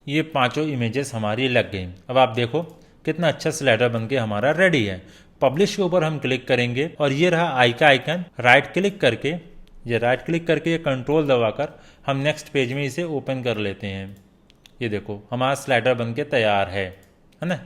ये पांचों इमेजेस हमारी लग गई। अब आप देखो कितना अच्छा स्लाइडर बन के हमारा रेडी है। पब्लिश के ऊपर हम क्लिक करेंगे और ये रहा आई का आइकन। राइट क्लिक करके ये कंट्रोल दबाकर हम नेक्स्ट पेज में इसे ओपन कर लेते हैं। ये देखो हमारा स्लाइडर बन के तैयार है ना।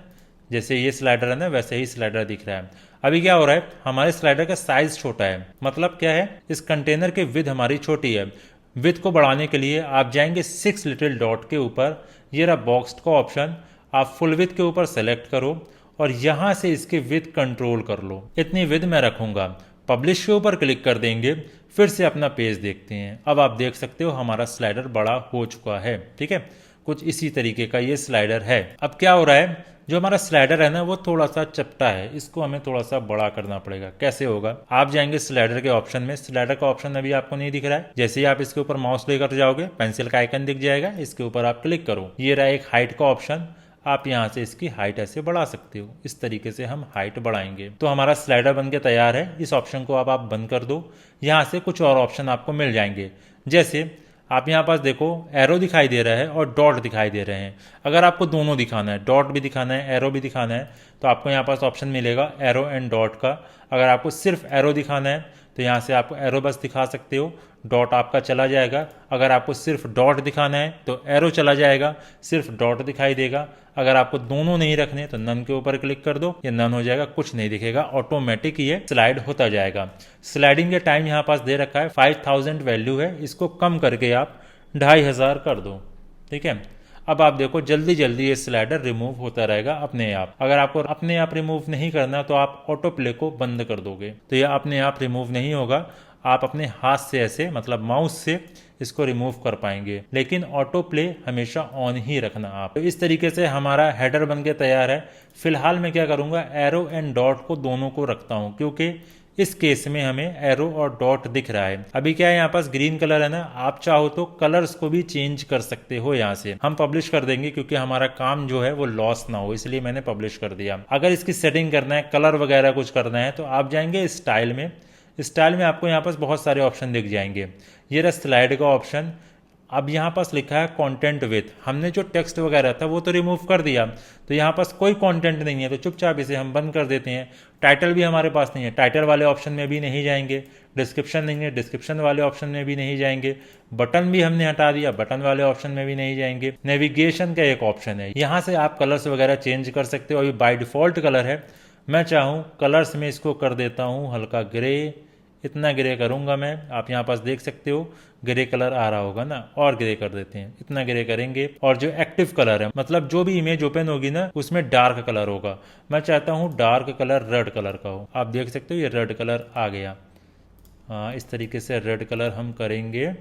जैसे ये स्लाइडर है ना, वैसे ही स्लाइडर दिख रहा है। अभी क्या हो रहा है, हमारे स्लाइडर का साइज छोटा है। मतलब क्या है, इस कंटेनर की विड्थ हमारी छोटी है। विड्थ को बढ़ाने के लिए आप जाएंगे 6 लिटिल डॉट के ऊपर, ये रहा बॉक्स का ऑप्शन। आप फुल विड्थ के ऊपर सेलेक्ट करो और यहां से इसकी विड्थ कंट्रोल कर लो। इतनी विड्थ मैं रखूंगा। पब्लिश के ऊपर क्लिक कर देंगे, फिर से अपना पेज देखते हैं। अब आप देख सकते हो हमारा स्लाइडर बड़ा हो चुका है। ठीक है, कुछ इसी तरीके का ये स्लाइडर है। अब क्या हो रहा है, जो हमारा स्लाइडर है ना वो थोड़ा सा चपटा है, इसको हमें थोड़ा सा बड़ा करना पड़ेगा। कैसे होगा, आप जाएंगे स्लाइडर के ऑप्शन में। स्लाइडर का ऑप्शन अभी आपको नहीं दिख रहा है। जैसे ही आप इसके ऊपर माउस लेकर जाओगे, पेंसिल का आइकन दिख जाएगा, इसके ऊपर आप क्लिक करो। ये रहा एक हाइट का ऑप्शन। आप यहाँ से इसकी हाइट ऐसे बढ़ा सकते हो। इस तरीके से हम हाइट बढ़ाएंगे तो हमारा स्लाइडर बन के तैयार है। इस ऑप्शन को आप बंद कर दो। यहाँ से कुछ और ऑप्शन आपको मिल जाएंगे। जैसे आप यहाँ पास देखो एरो दिखाई दे रहा है और डॉट दिखाई दे रहे हैं। अगर आपको दोनों दिखाना है, डॉट भी दिखाना है, एरो भी दिखाना है, तो आपको यहाँ पास ऑप्शन मिलेगा एरो एंड डॉट का। अगर आपको सिर्फ एरो दिखाना है तो यहाँ से आप एरो बस दिखा सकते हो, डॉट आपका चला जाएगा। अगर आपको सिर्फ डॉट दिखाना है तो एरो चला जाएगा, सिर्फ डॉट दिखाई देगा। अगर आपको दोनों नहीं रखने तो नन के ऊपर क्लिक कर दो, ये नन हो जाएगा, कुछ नहीं दिखेगा, ऑटोमेटिक ये स्लाइड होता जाएगा। स्लाइडिंग के टाइम यहाँ पास दे रखा है 5000 वैल्यू है, इसको कम करके आप 2500 कर दो। ठीक है, अब आप देखो जल्दी जल्दी ये स्लाइडर रिमूव होता रहेगा अपने आप। अगर आपको अपने आप रिमूव नहीं करना तो आप ऑटो प्ले को बंद कर दोगे तो ये अपने आप रिमूव नहीं होगा। आप अपने हाथ से ऐसे मतलब माउस से इसको रिमूव कर पाएंगे, लेकिन ऑटो प्ले हमेशा ऑन ही रखना आप। तो इस तरीके से हमारा हेडर बन के तैयार है। फिलहाल मैं क्या करूंगा, एरो एंड डॉट को दोनों को रखता हूं, क्योंकि इस केस में हमें एरो और डॉट दिख रहा है। अभी क्या है, यहाँ पास ग्रीन कलर है ना, आप चाहो तो कलर्स को भी चेंज कर सकते हो। यहाँ से हम पब्लिश कर देंगे क्योंकि हमारा काम जो है वो लॉस ना हो, इसलिए मैंने पब्लिश कर दिया। अगर इसकी सेटिंग करना है, कलर वगैरह कुछ करना है, तो आप जाएंगे स्टाइल में। स्टाइल में आपको यहाँ पास बहुत सारे ऑप्शन दिख जाएंगे। ये रहा स्लाइड का ऑप्शन। अब यहाँ पास लिखा है कंटेंट विथ। हमने जो टेक्स्ट वगैरह था वो तो रिमूव कर दिया, तो यहाँ पास कोई कंटेंट नहीं है, तो चुपचाप इसे हम बंद कर देते हैं। टाइटल भी हमारे पास नहीं है, टाइटल वाले ऑप्शन में भी नहीं जाएंगे। डिस्क्रिप्शन नहीं है, डिस्क्रिप्शन वाले ऑप्शन में भी नहीं जाएंगे। बटन भी हमने हटा दिया, बटन वाले ऑप्शन में भी नहीं जाएंगे। नेविगेशन का एक ऑप्शन है, यहाँ से आप कलर्स वगैरह चेंज कर सकते हो। अभी बाय डिफॉल्ट कलर है, मैं चाहूँ कलर्स में इसको कर देता हूँ हल्का ग्रे। इतना ग्रे करूंगा मैं, आप यहाँ पास देख सकते हो ग्रे कलर आ रहा होगा ना, और ग्रे कर देते हैं, इतना ग्रे करेंगे। और जो एक्टिव कलर है, मतलब जो भी इमेज ओपन होगी ना उसमें डार्क कलर होगा, मैं चाहता हूँ डार्क कलर रेड कलर का हो। आप देख सकते हो ये रेड कलर आ गया। हाँ, इस तरीके से रेड कलर हम करेंगे।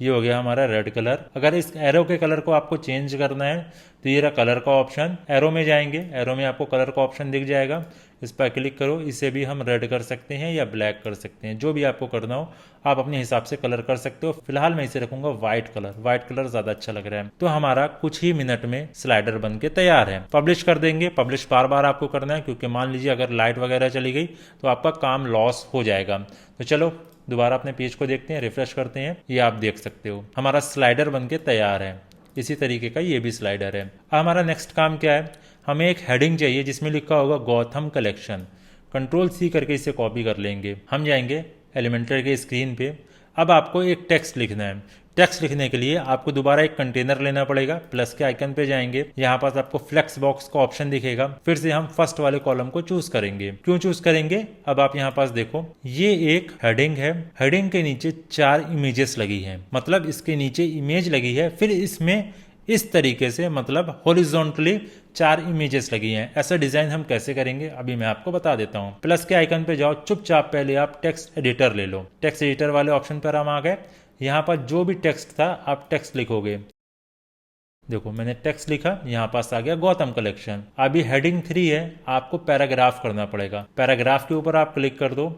ये हो गया हमारा रेड कलर। अगर इस एरो के कलर को आपको चेंज करना है तो ये रहा कलर का ऑप्शन। एरो में जाएंगे, एरो में आपको कलर का ऑप्शन दिख जाएगा, इस पर क्लिक करो। इसे भी हम रेड कर सकते हैं या ब्लैक कर सकते हैं, जो भी आपको करना हो आप अपने हिसाब से कलर कर सकते हो। फिलहाल मैं इसे रखूंगा व्हाइट कलर, व्हाइट कलर ज्यादा अच्छा लग रहा है। तो हमारा कुछ ही मिनट में स्लाइडर बन के तैयार है। पब्लिश कर देंगे। पब्लिश बार बार आपको करना है, क्योंकि मान लीजिए अगर लाइट वगैरह चली गई तो आपका काम लॉस हो जाएगा। तो चलो दोबारा अपने पेज को देखते हैं, रिफ्रेश करते हैं। ये आप देख सकते हो हमारा स्लाइडर बन के तैयार है। इसी तरीके का ये भी स्लाइडर है। अब हमारा नेक्स्ट काम क्या है, हमें एक हेडिंग चाहिए जिसमें लिखा होगा गौतम कलेक्शन। कंट्रोल सी करके इसे कॉपी कर लेंगे। हम जाएंगे एलिमेंटर के स्क्रीन पे। अब आपको एक टेक्स्ट लिखना है। टेक्स्ट लिखने के लिए आपको दोबारा एक कंटेनर लेना पड़ेगा। प्लस के आइकन पे जाएंगे, यहाँ पास आपको फ्लेक्स बॉक्स का ऑप्शन दिखेगा। फिर से हम फर्स्ट वाले कॉलम को चूज करेंगे। क्यों चूज करेंगे, अब आप यहाँ पास देखो, ये एक हेडिंग है। हेडिंग के नीचे 4 इमेजेस लगी हैं, मतलब इसके नीचे इमेज लगी है, फिर इसमें इस तरीके से मतलब हॉरिजॉन्टली 4 इमेजेस लगी हैं। ऐसा डिजाइन हम कैसे करेंगे अभी मैं आपको बता देता हूं। प्लस के आइकन पे जाओ, चुपचाप पहले आप टेक्स्ट एडिटर ले लो। टेक्स्ट एडिटर वाले ऑप्शन पर हम आ गए। यहाँ पर जो भी टेक्स्ट था आप टेक्स्ट लिखोगे। देखो मैंने टेक्स्ट लिखा, यहाँ पास आ गया गौतम कलेक्शन। अभी हेडिंग 3 है, आपको पैराग्राफ करना पड़ेगा। पैराग्राफ के ऊपर आप क्लिक कर दो,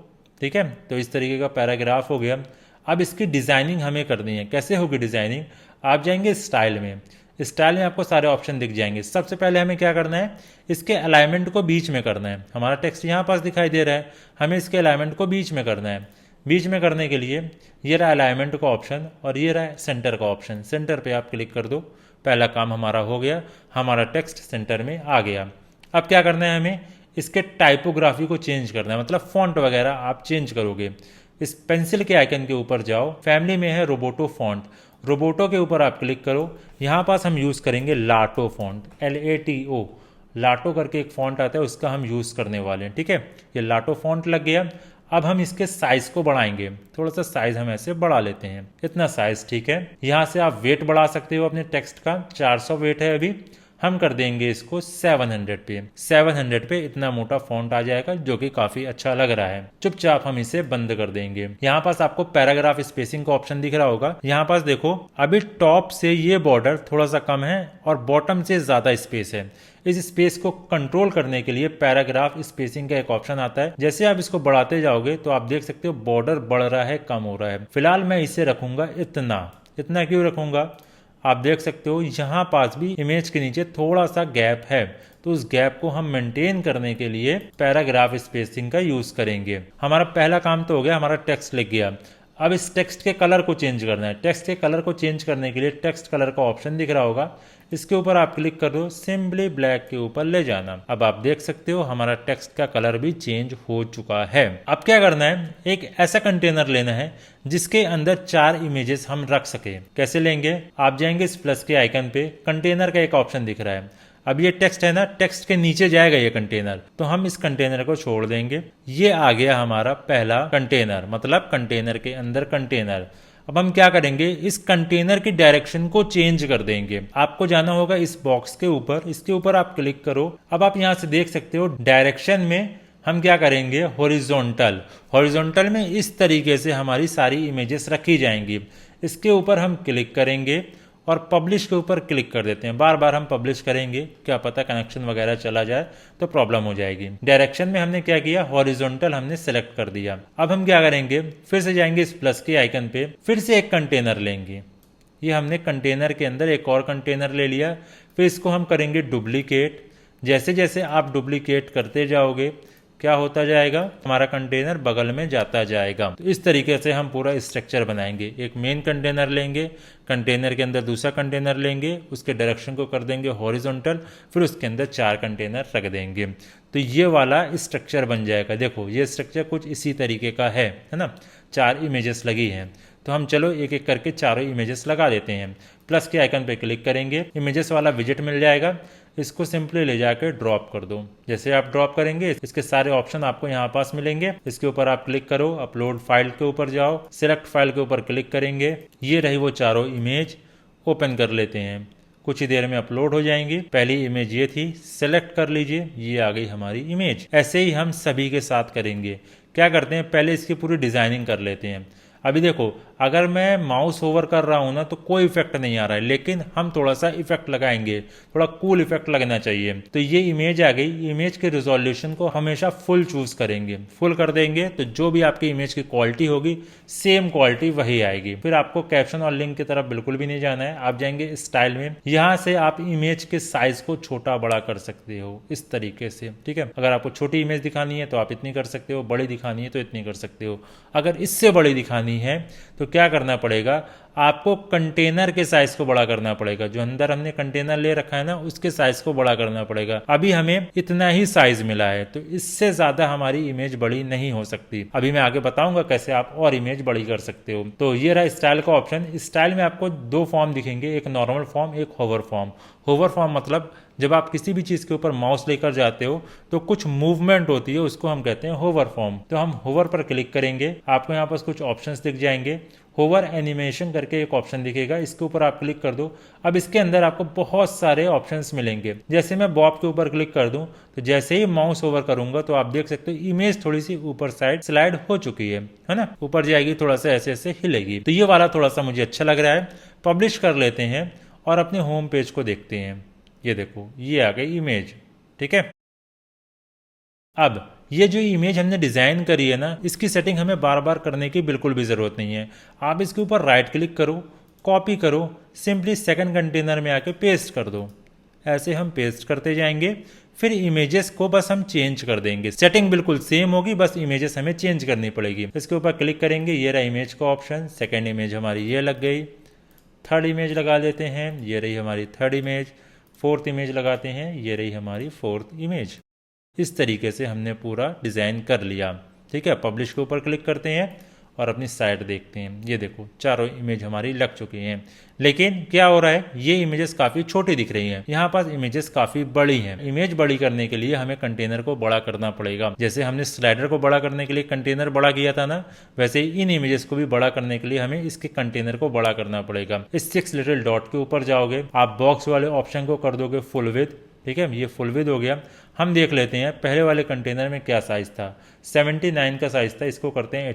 ठीक है। तो इस तरीके का पैराग्राफ हो गया। अब इसकी डिज़ाइनिंग हमें करनी है। कैसे होगी डिज़ाइनिंग? आप जाएंगे स्टाइल में, स्टाइल में आपको सारे ऑप्शन दिख जाएंगे। सबसे पहले हमें क्या करना है, इसके अलाइनमेंट को बीच में करना है। हमारा टेक्स्ट यहाँ पास दिखाई दे रहा है, हमें इसके अलाइनमेंट को बीच में करना है। बीच में करने के लिए ये रहा अलाइनमेंट का ऑप्शन और ये रहा सेंटर का ऑप्शन। सेंटर पे आप क्लिक कर दो, पहला काम हमारा हो गया, हमारा टेक्स्ट सेंटर में आ गया। अब क्या करना है, हमें इसके टाइपोग्राफी को चेंज करना है, मतलब फॉन्ट वगैरह आप चेंज करोगे। इस पेंसिल के आइकन के ऊपर जाओ, फैमिली में है रोबोटो फॉन्ट, रोबोटो के ऊपर आप क्लिक करो। यहाँ पास हम यूज़ करेंगे लाटो फॉन्ट, LATO, लाटो करके एक फॉन्ट आता है, उसका हम यूज़ करने वाले हैं, ठीक है। ये लाटो फॉन्ट लग गया। अब हम इसके साइज को बढ़ाएंगे, थोड़ा सा साइज हम ऐसे बढ़ा लेते हैं, इतना साइज, ठीक है। यहाँ से आप वेट बढ़ा सकते हो अपने टेक्स्ट का, 400 वेट है अभी, हम कर देंगे इसको 700 पे। 700 पे इतना मोटा फॉन्ट आ जाएगा, जो कि काफी अच्छा लग रहा है। चुपचाप हम इसे बंद कर देंगे। यहाँ पास आपको पैराग्राफ स्पेसिंग का ऑप्शन दिख रहा होगा। यहाँ पास देखो, अभी टॉप से ये बॉर्डर थोड़ा सा कम है और बॉटम से ज्यादा स्पेस है। इस स्पेस को कंट्रोल करने के लिए पैराग्राफ स्पेसिंग का एक ऑप्शन आता है। जैसे आप इसको बढ़ाते जाओगे तो आप देख सकते हो बॉर्डर बढ़ रहा है, कम हो रहा है। फिलहाल मैं इसे रखूंगा इतना। इतना क्यों रखूंगा? आप देख सकते हो यहाँ पास भी इमेज के नीचे थोड़ा सा गैप है, तो उस गैप को हम मेंटेन करने के लिए पैराग्राफ स्पेसिंग का यूज करेंगे। हमारा पहला काम तो हो गया, हमारा टेक्स्ट लिख गया। अब इस टेक्स्ट के कलर को चेंज करना है। टेक्स्ट के कलर को चेंज करने के लिए टेक्स्ट कलर का ऑप्शन दिख रहा होगा, इसके ऊपर आप क्लिक कर दो, सिंपली ब्लैक के ऊपर ले जाना। अब आप देख सकते हो हमारा टेक्स्ट का कलर भी चेंज हो चुका है। अब क्या करना है, एक ऐसा कंटेनर लेना है जिसके अंदर 4 इमेजेस हम रख सके। कैसे लेंगे? आप जाएंगे इस प्लस के आइकन पे, कंटेनर का एक ऑप्शन दिख रहा है। अब ये टेक्स्ट है ना, टेक्स्ट के नीचे जाएगा ये कंटेनर, तो हम इस कंटेनर को छोड़ देंगे। ये आ गया हमारा पहला कंटेनर, मतलब कंटेनर के अंदर कंटेनर। अब हम क्या करेंगे, इस कंटेनर की डायरेक्शन को चेंज कर देंगे। आपको जाना होगा इस बॉक्स के ऊपर, इसके ऊपर आप क्लिक करो। अब आप यहाँ से देख सकते हो डायरेक्शन में हम क्या करेंगे, हॉरिजॉन्टल। हॉरिजॉन्टल में इस तरीके से हमारी सारी इमेजेस रखी जाएंगी। इसके ऊपर हम क्लिक करेंगे और पब्लिश के ऊपर क्लिक कर देते हैं। बार बार हम पब्लिश करेंगे, क्या पता कनेक्शन वगैरह चला जाए तो प्रॉब्लम हो जाएगी। डायरेक्शन में हमने क्या किया, हॉरिजॉन्टल हमने सेलेक्ट कर दिया। अब हम क्या करेंगे, फिर से जाएंगे इस प्लस के आइकन पे, फिर से एक कंटेनर लेंगे। ये हमने कंटेनर के अंदर एक और कंटेनर ले लिया। फिर इसको हम करेंगे डुप्लीकेट। जैसे जैसे आप डुप्लीकेट करते जाओगे क्या होता जाएगा, हमारा कंटेनर बगल में जाता जाएगा। तो इस तरीके से हम पूरा स्ट्रक्चर बनाएंगे। एक मेन कंटेनर लेंगे, कंटेनर के अंदर दूसरा कंटेनर लेंगे, उसके डायरेक्शन को कर देंगे हॉरिजॉन्टल, फिर उसके अंदर 4 कंटेनर रख देंगे। तो ये वाला स्ट्रक्चर बन जाएगा। देखो ये स्ट्रक्चर कुछ इसी तरीके का है ना। 4 इमेजेस लगी हैं, तो हम चलो एक एक करके चारों इमेजेस लगा देते हैं। प्लस के आइकन पे क्लिक करेंगे, इमेजेस वाला विजेट मिल जाएगा। इसको सिंपली ले जाकर ड्रॉप कर दो। जैसे आप ड्रॉप करेंगे इसके सारे ऑप्शन आपको यहाँ पास मिलेंगे। इसके ऊपर आप क्लिक करो, अपलोड फाइल के ऊपर जाओ, सिलेक्ट फाइल के ऊपर क्लिक करेंगे। ये रही वो चारों इमेज, ओपन कर लेते हैं। कुछ ही देर में अपलोड हो जाएंगी। पहली इमेज ये थी, सेलेक्ट कर लीजिए, ये आ गई हमारी इमेज। ऐसे ही हम सभी के साथ करेंगे। क्या करते हैं, पहले इसकी पूरी डिजाइनिंग कर लेते हैं। अभी देखो, अगर मैं माउस ओवर कर रहा हूं ना तो कोई इफेक्ट नहीं आ रहा है, लेकिन हम थोड़ा सा इफेक्ट लगाएंगे, थोड़ा कूल इफेक्ट लगना चाहिए। तो ये इमेज आ गई। इमेज के रिजोल्यूशन को हमेशा फुल चूज करेंगे, फुल कर देंगे तो जो भी आपकी इमेज की क्वालिटी होगी सेम क्वालिटी वही आएगी। फिर आपको कैप्शन और लिंक की तरफ बिल्कुल भी नहीं जाना है। आप जाएंगे स्टाइल में, यहाँ से आप इमेज के साइज को छोटा बड़ा कर सकते हो इस तरीके से, ठीक है। अगर आपको छोटी इमेज दिखानी है तो आप इतनी कर सकते हो, बड़ी दिखानी है तो इतनी कर सकते हो। अगर इससे बड़ी दिखानी है तो क्या करना पड़ेगा, आपको कंटेनर के साइज को बड़ा करना पड़ेगा। जो अंदर हमने कंटेनर ले रखा है ना, उसके साइज को बड़ा करना पड़ेगा। अभी हमें इतना ही साइज मिला है, तो इससे ज्यादा हमारी इमेज बड़ी नहीं हो सकती। अभी मैं आगे बताऊंगा कैसे आप और इमेज बड़ी कर सकते हो। तो ये रहा स्टाइल का ऑप्शन। स्टाइल में आपको 2 फॉर्म दिखेंगे, एक नॉर्मल फॉर्म, एक होवर फॉर्म। होवर फॉर्म मतलब जब आप किसी भी चीज के ऊपर माउस लेकर जाते हो तो कुछ मूवमेंट होती है, उसको हम कहते हैं होवर फॉर्म। तो हम होवर पर क्लिक करेंगे, आपको यहाँ पास कुछ ऑप्शंस दिख जाएंगे। होवर एनिमेशन करके एक ऑप्शन दिखेगा, इसके ऊपर आप क्लिक कर दो। अब इसके अंदर आपको बहुत सारे ऑप्शंस मिलेंगे। जैसे मैं बॉब के ऊपर क्लिक कर दूं तो जैसे ही माउस ओवर करूंगा तो आप देख सकते हो इमेज थोड़ी सी ऊपर साइड स्लाइड हो चुकी है ना, ऊपर जाएगी, थोड़ा सा ऐसे ऐसे हिलेगी। तो ये वाला थोड़ा सा मुझे अच्छा लग रहा है। पब्लिश कर लेते हैं और अपने होम पेज को देखते हैं। ये देखो, ये आ गई इमेज। ठीक है, अब ये जो इमेज हमने डिज़ाइन करी है ना, इसकी सेटिंग हमें बार बार करने की बिल्कुल भी ज़रूरत नहीं है। आप इसके ऊपर राइट क्लिक करो, कॉपी करो, सिंपली सेकंड कंटेनर में आके पेस्ट कर दो। ऐसे हम पेस्ट करते जाएंगे, फिर इमेजेस को बस हम चेंज कर देंगे। सेटिंग बिल्कुल सेम होगी, बस इमेजेस हमें चेंज करनी पड़ेगी। इसके ऊपर क्लिक करेंगे, ये रहा इमेज का ऑप्शन। सेकेंड इमेज हमारी ये लग गई। थर्ड इमेज लगा लेते हैं, ये रही हमारी थर्ड इमेज। फोर्थ इमेज लगाते हैं, ये रही हमारी फोर्थ इमेज। इस तरीके से हमने पूरा डिज़ाइन कर लिया। ठीक है, पब्लिश के ऊपर क्लिक करते हैं और अपनी साइट देखते हैं। ये देखो, चारों इमेज हमारी लग चुकी हैं। लेकिन क्या हो रहा है, ये इमेजेस काफ़ी छोटी दिख रही हैं। यहाँ पास इमेजेस काफ़ी बड़ी हैं। इमेज बड़ी करने के लिए हमें कंटेनर को बड़ा करना पड़ेगा। जैसे हमने स्लाइडर को बड़ा करने के लिए कंटेनर बड़ा किया था ना, वैसे ही इन इमेजेस को भी बड़ा करने के लिए हमें इसके कंटेनर को बड़ा करना पड़ेगा। इस 6 लिटिल डॉट के ऊपर जाओगे, आप बॉक्स वाले ऑप्शन को कर दोगे फुल विथ। ठीक है, ये फुल विद हो गया। हम देख लेते हैं पहले वाले कंटेनर में क्या साइज़ था। 79 का साइज़ था, इसको करते हैं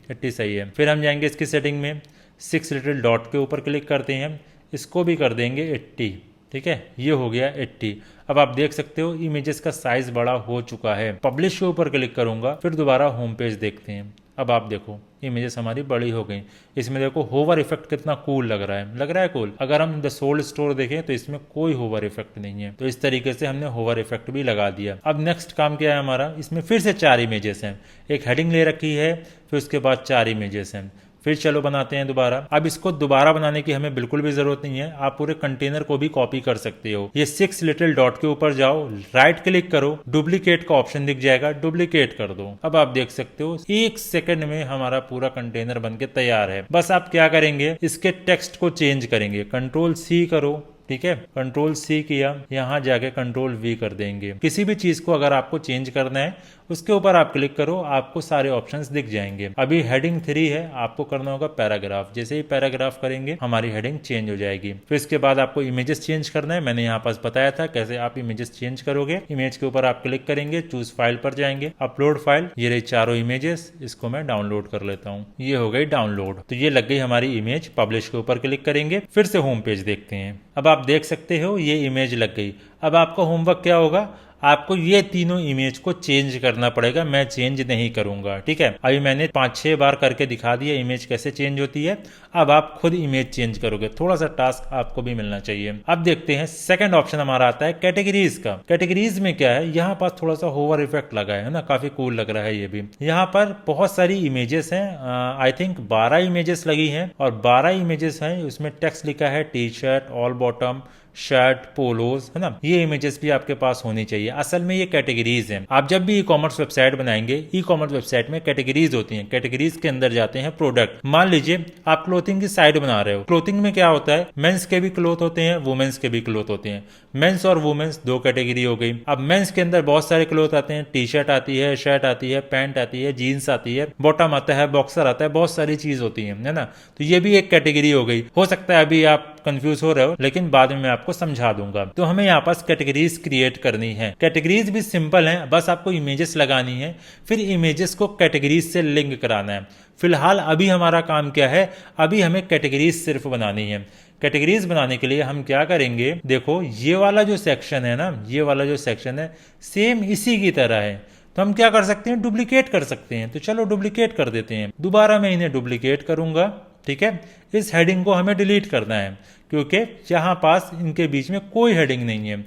80 सही है। फिर हम जाएंगे इसकी सेटिंग में, 6 लिटिल डॉट के ऊपर क्लिक करते हैं, इसको भी कर देंगे 80। ठीक है, ये हो गया 80। अब आप देख सकते हो इमेजेस का साइज़ बड़ा हो चुका है। पब्लिश के ऊपर क्लिक करूंगा, फिर दोबारा होम पेज देखते हैं। अब आप देखो, इमेजेस हमारी बड़ी हो गई। इसमें देखो होवर इफेक्ट कितना कूल लग रहा है कूल। अगर हम द सोल्ड स्टोर देखें तो इसमें कोई होवर इफेक्ट नहीं है। तो इस तरीके से हमने होवर इफेक्ट भी लगा दिया। अब नेक्स्ट काम क्या है हमारा, इसमें फिर से 4 इमेजेस हैं। एक हेडिंग ले रखी है, फिर उसके बाद 4 इमेजेस हैं। फिर चलो बनाते हैं दोबारा। अब इसको दोबारा बनाने की हमें बिल्कुल भी जरूरत नहीं है, आप पूरे कंटेनर को भी कॉपी कर सकते हो। ये 6 लिटिल डॉट के ऊपर जाओ, राइट क्लिक करो, डुप्लीकेट का ऑप्शन दिख जाएगा, डुप्लीकेट कर दो। अब आप देख सकते हो 1 सेकंड में हमारा पूरा कंटेनर बनके तैयार है। बस आप क्या करेंगे, इसके टेक्स्ट को चेंज करेंगे। कंट्रोल-C करो, ठीक है, कंट्रोल-C किया, यहां जाके कंट्रोल-V कर देंगे। किसी भी चीज को अगर आपको चेंज करना है, उसके ऊपर आप क्लिक करो, आपको सारे ऑप्शंस दिख जाएंगे। अभी हेडिंग 3 है, आपको करना होगा पैराग्राफ। जैसे ही पैराग्राफ करेंगे, हमारी हेडिंग चेंज हो जाएगी। फिर इसके बाद आपको इमेजेस चेंज करना है। मैंने यहाँ पास बताया था कैसे आप इमेजेस चेंज करोगे। इमेज के ऊपर आप क्लिक करेंगे, चूज फाइल पर जाएंगे, अपलोड फाइल। ये रही चारों इमेजेस, इसको मैं डाउनलोड कर लेता हूँ। ये हो गई डाउनलोड। तो ये लग गई हमारी इमेज। पब्लिश के ऊपर क्लिक करेंगे, फिर से होम पेज देखते हैं। अब आप देख सकते हो ये इमेज लग गई। अब आपका होमवर्क क्या होगा, आपको ये तीनों इमेज को चेंज करना पड़ेगा। मैं चेंज नहीं करूंगा, ठीक है। अभी मैंने 5-6 बार करके दिखा दिया इमेज कैसे चेंज होती है। अब आप खुद इमेज चेंज करोगे, थोड़ा सा टास्क आपको भी मिलना चाहिए। अब देखते हैं सेकंड ऑप्शन हमारा आता है कैटेगरीज का। कैटेगरीज में क्या है, यहाँ पास थोड़ा सा होवर इफेक्ट लगा है ना, काफी कूल लग रहा है ये भी। यहाँ पर बहुत सारी इमेजेस हैं, आई थिंक 12 इमेजेस लगी हैं और 12 इमेजेस हैं। उसमें टेक्स्ट लिखा है T shirt, all bottom, shirt, polos, है ना। ये इमेजेस भी आपके पास होनी चाहिए। असल में ये कैटेगरीज हैं। आप जब भी ई कॉमर्स वेबसाइट बनाएंगे, ई कॉमर्स वेबसाइट में कैटेगरीज होती हैं। कैटेगरीज के अंदर जाते हैं प्रोडक्ट। मान लीजिए आप क्लोथिंग की साइट बना रहे हो। क्लोथिंग में क्या होता है, मेंस के भी क्लोथ होते हैं, वुमेन्स के भी क्लोथ होते हैं। मेंस और वुमेन्स 2 कैटेगरी हो गई। अब मेंस के अंदर बहुत सारे क्लोथ आते हैं, टी शर्ट आती है, शर्ट आती है, पैंट आती है, जीन्स आती है, बॉटम आता है, बॉक्सर आता है, बहुत सारी चीज होती है ना। तो ये भी एक कैटेगरी हो गई। हो सकता है अभी आप कंफ्यूज हो रहे हो, लेकिन बाद में मैं आपको समझा दूंगा। तो हमें यहाँ पास कैटेगरीज क्रिएट करनी है। कैटेगरीज भी सिंपल है, बस आपको इमेजेस लगानी है, फिर इमेजेस को कैटेगरीज से लिंक कराना है। फिलहाल अभी हमारा काम क्या है, अभी हमें कैटेगरीज सिर्फ बनानी है। कैटेगरीज बनाने के लिए हम क्या करेंगे, देखो ये वाला जो सेक्शन है ना, ये वाला जो सेक्शन है सेम इसी की तरह है। तो हम क्या कर सकते हैं, डुप्लीकेट कर सकते हैं। तो चलो डुप्लीकेट कर देते हैं। दोबारा मैं इन्हें डुप्लीकेट करूंगा, ठीक है। इस हेडिंग को हमें डिलीट करना है क्योंकि यहाँ पास इनके बीच में कोई हेडिंग नहीं है।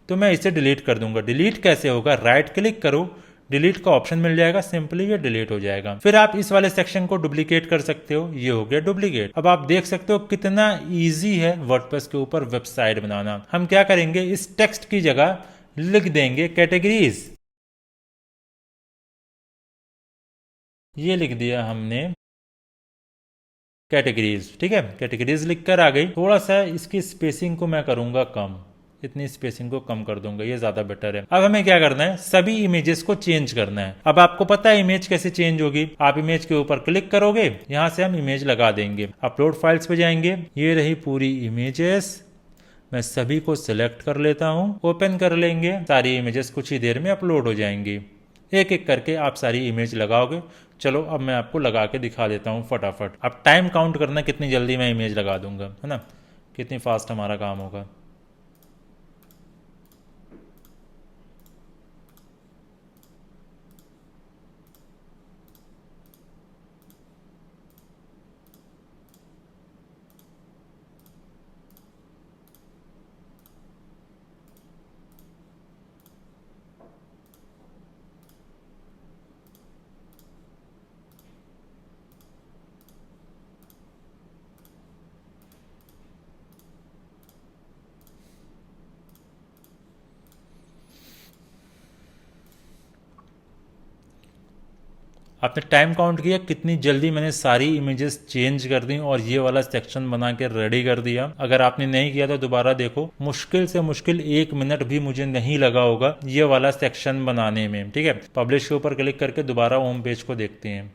तो मैं इसे डिलीट कर दूंगा। डिलीट कैसे होगा, राइट क्लिक करो, डिलीट का ऑप्शन मिल जाएगा, सिंपली ये डिलीट हो जाएगा। फिर आप इस वाले सेक्शन को डुप्लीकेट कर सकते हो, ये हो गया डुप्लीकेट। अब आप देख सकते हो कितना इजी है वर्डप्रेस के ऊपर वेबसाइट बनाना। हम क्या करेंगे, इस टेक्स्ट की जगह लिख देंगे कैटेगरीज। ये लिख दिया हमने कैटेगरीज, ठीक है। कैटेगरीज लिखकर आ गई। थोड़ा सा इसकी स्पेसिंग को मैं करूंगा कम, इतनी स्पेसिंग को कम कर दूंगा, ये ज्यादा बेटर है। अब हमें क्या करना है, सभी इमेजेस को चेंज करना है। अब आपको पता है इमेज कैसे चेंज होगी। आप इमेज के ऊपर क्लिक करोगे, यहां से हम इमेज लगा देंगे। अपलोड फाइल्स पे जाएंगे, ये रही पूरी इमेजेस। मैं सभी को सिलेक्ट कर लेता हूं, ओपन कर लेंगे। सारी इमेजेस कुछ ही देर में अपलोड हो जाएंगी। एक एक करके आप सारी इमेज लगाओगे। चलो अब मैं आपको लगा के दिखा देता हूँ फटाफट। अब टाइम काउंट करना कितनी जल्दी मैं इमेज लगा दूंगा, है ना। कितनी फास्ट हमारा काम होगा। आपने टाइम काउंट किया कितनी जल्दी मैंने सारी इमेजेस चेंज कर दी और ये वाला सेक्शन बना के रेडी कर दिया। अगर आपने नहीं किया तो दोबारा देखो, मुश्किल से मुश्किल 1 मिनट भी मुझे नहीं लगा होगा ये वाला सेक्शन बनाने में। ठीक है, पब्लिश के ऊपर क्लिक करके दोबारा होम पेज को देखते हैं।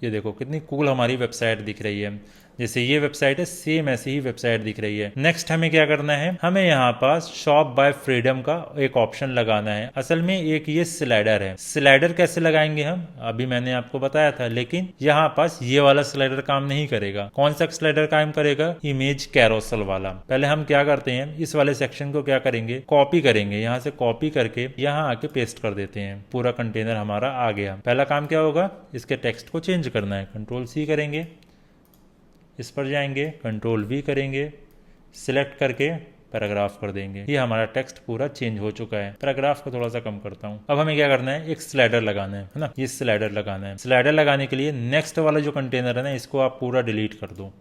ये देखो कितनी कूल हमारी वेबसाइट दिख रही है। जैसे ये वेबसाइट है सेम ऐसी ही वेबसाइट दिख रही है। नेक्स्ट हमें क्या करना है, हमें यहाँ पास शॉप बाय फ्रीडम का एक ऑप्शन लगाना है। असल में एक ये स्लाइडर है। स्लाइडर कैसे लगाएंगे हम, अभी मैंने आपको बताया था, लेकिन यहाँ पास ये वाला स्लाइडर काम नहीं करेगा। कौन सा स्लाइडर काम करेगा, इमेज कैरोसल वाला। पहले हम क्या करते हैं, इस वाले सेक्शन को क्या करेंगे, कॉपी करेंगे। यहाँ से कॉपी करके यहाँ आके पेस्ट कर देते हैं। पूरा कंटेनर हमारा आ गया। पहला काम क्या होगा, इसके टेक्स्ट को चेंज करना है। Ctrl+C करेंगे, इस पर जाएंगे, Ctrl+V करेंगे, सिलेक्ट करके पैराग्राफ कर देंगे। ये हमारा टेक्स्ट पूरा चेंज हो चुका है। पैराग्राफ को थोड़ा सा कम करता हूँ। अब हमें क्या करना है, एक स्लाइडर लगाना है ना। ये स्लाइडर लगाना है। स्लाइडर लगाने के लिए नेक्स्ट वाला जो कंटेनर है ना, इसको आप पूरा डिलीट कर दो।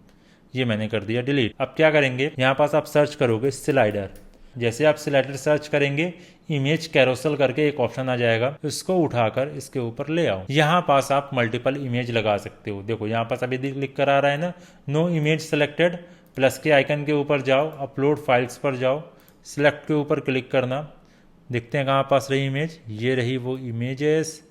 ये मैंने कर दिया डिलीट। अब क्या करेंगे, यहाँ पास आप सर्च करोगे स्लाइडर। जैसे आप स्लाइडर सर्च करेंगे, इमेज कैरोसल करके एक ऑप्शन आ जाएगा, इसको उठाकर इसके ऊपर ले आओ। यहाँ पास आप मल्टीपल इमेज लगा सकते हो। देखो यहाँ पास अभी लिख कर आ रहा है ना, नो इमेज सेलेक्टेड। प्लस के आइकन के ऊपर जाओ, अपलोड फाइल्स पर जाओ, सिलेक्ट के ऊपर क्लिक करना। देखते हैं कहाँ पास रही इमेज, ये रही वो इमेजेस।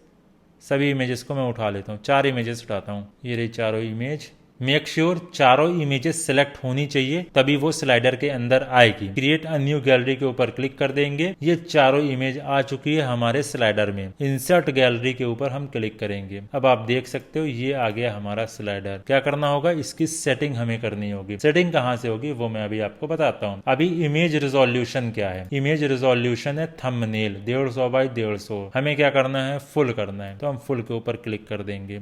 सभी इमेजेस को मैं उठा लेता हूँ, 4 इमेजेस उठाता हूँ। ये रही चारों इमेज। मेक श्योर चारों इमेजेस सेलेक्ट होनी चाहिए, तभी वो स्लाइडर के अंदर आएगी। क्रिएट अ न्यू गैलरी के ऊपर क्लिक कर देंगे। ये चारों इमेज आ चुकी है हमारे स्लाइडर में। इंसर्ट गैलरी के ऊपर हम क्लिक करेंगे। अब आप देख सकते हो ये आ गया हमारा स्लाइडर। क्या करना होगा, इसकी सेटिंग हमें करनी होगी। सेटिंग कहाँ से होगी वो मैं अभी आपको बताता हूँ। अभी इमेज रिजोल्यूशन क्या है, इमेज रिजोल्यूशन है थंबनेल 150 बाई 150। हमें क्या करना है, फुल करना है, तो हम फुल के ऊपर क्लिक कर देंगे।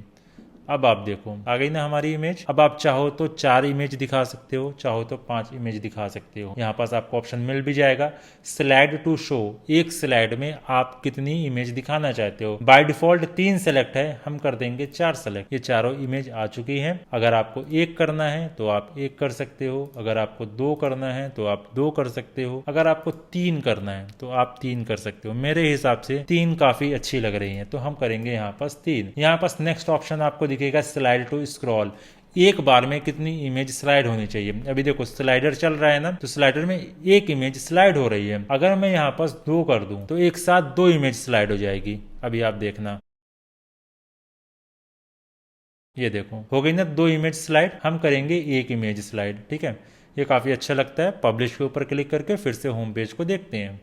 अब आप देखो आ गई ना हमारी इमेज। अब आप चाहो तो 4 इमेज दिखा सकते हो, चाहो तो 5 इमेज दिखा सकते हो। यहाँ पास आपको ऑप्शन मिल भी जाएगा स्लाइड टू शो। एक स्लाइड में आप कितनी इमेज दिखाना चाहते हो। बाय डिफॉल्ट 3 सेलेक्ट है, हम कर देंगे 4 सेलेक्ट। ये चारों इमेज आ चुकी है। अगर आपको 1 करना है तो आप 1 कर सकते हो, अगर आपको 2 करना है तो आप 2 कर सकते हो, अगर आपको 3 करना है तो आप 3 कर सकते हो। मेरे हिसाब से 3 काफी अच्छी लग रही है, तो हम करेंगे यहाँ पास 3। यहाँ पास नेक्स्ट ऑप्शन आपको दिखेगा स्लाइड टू स्क्रॉल। एक बार में कितनी इमेज स्लाइड होनी चाहिए। अभी देखो स्लाइडर चल रहा है ना, तो स्लाइडर में एक इमेज स्लाइड हो रही है। अगर मैं यहाँ पास 2 कर दूं तो एक साथ 2 इमेज स्लाइड हो जाएगी। अभी आप देखना, ये देखो हो गई ना 2 इमेज स्लाइड। हम करेंगे 1 इमेज स्लाइड। ठीक है, ये काफी अच्छा लगता है। पब्लिश के ऊपर क्लिक करके फिर से होम पेज को देखते हैं।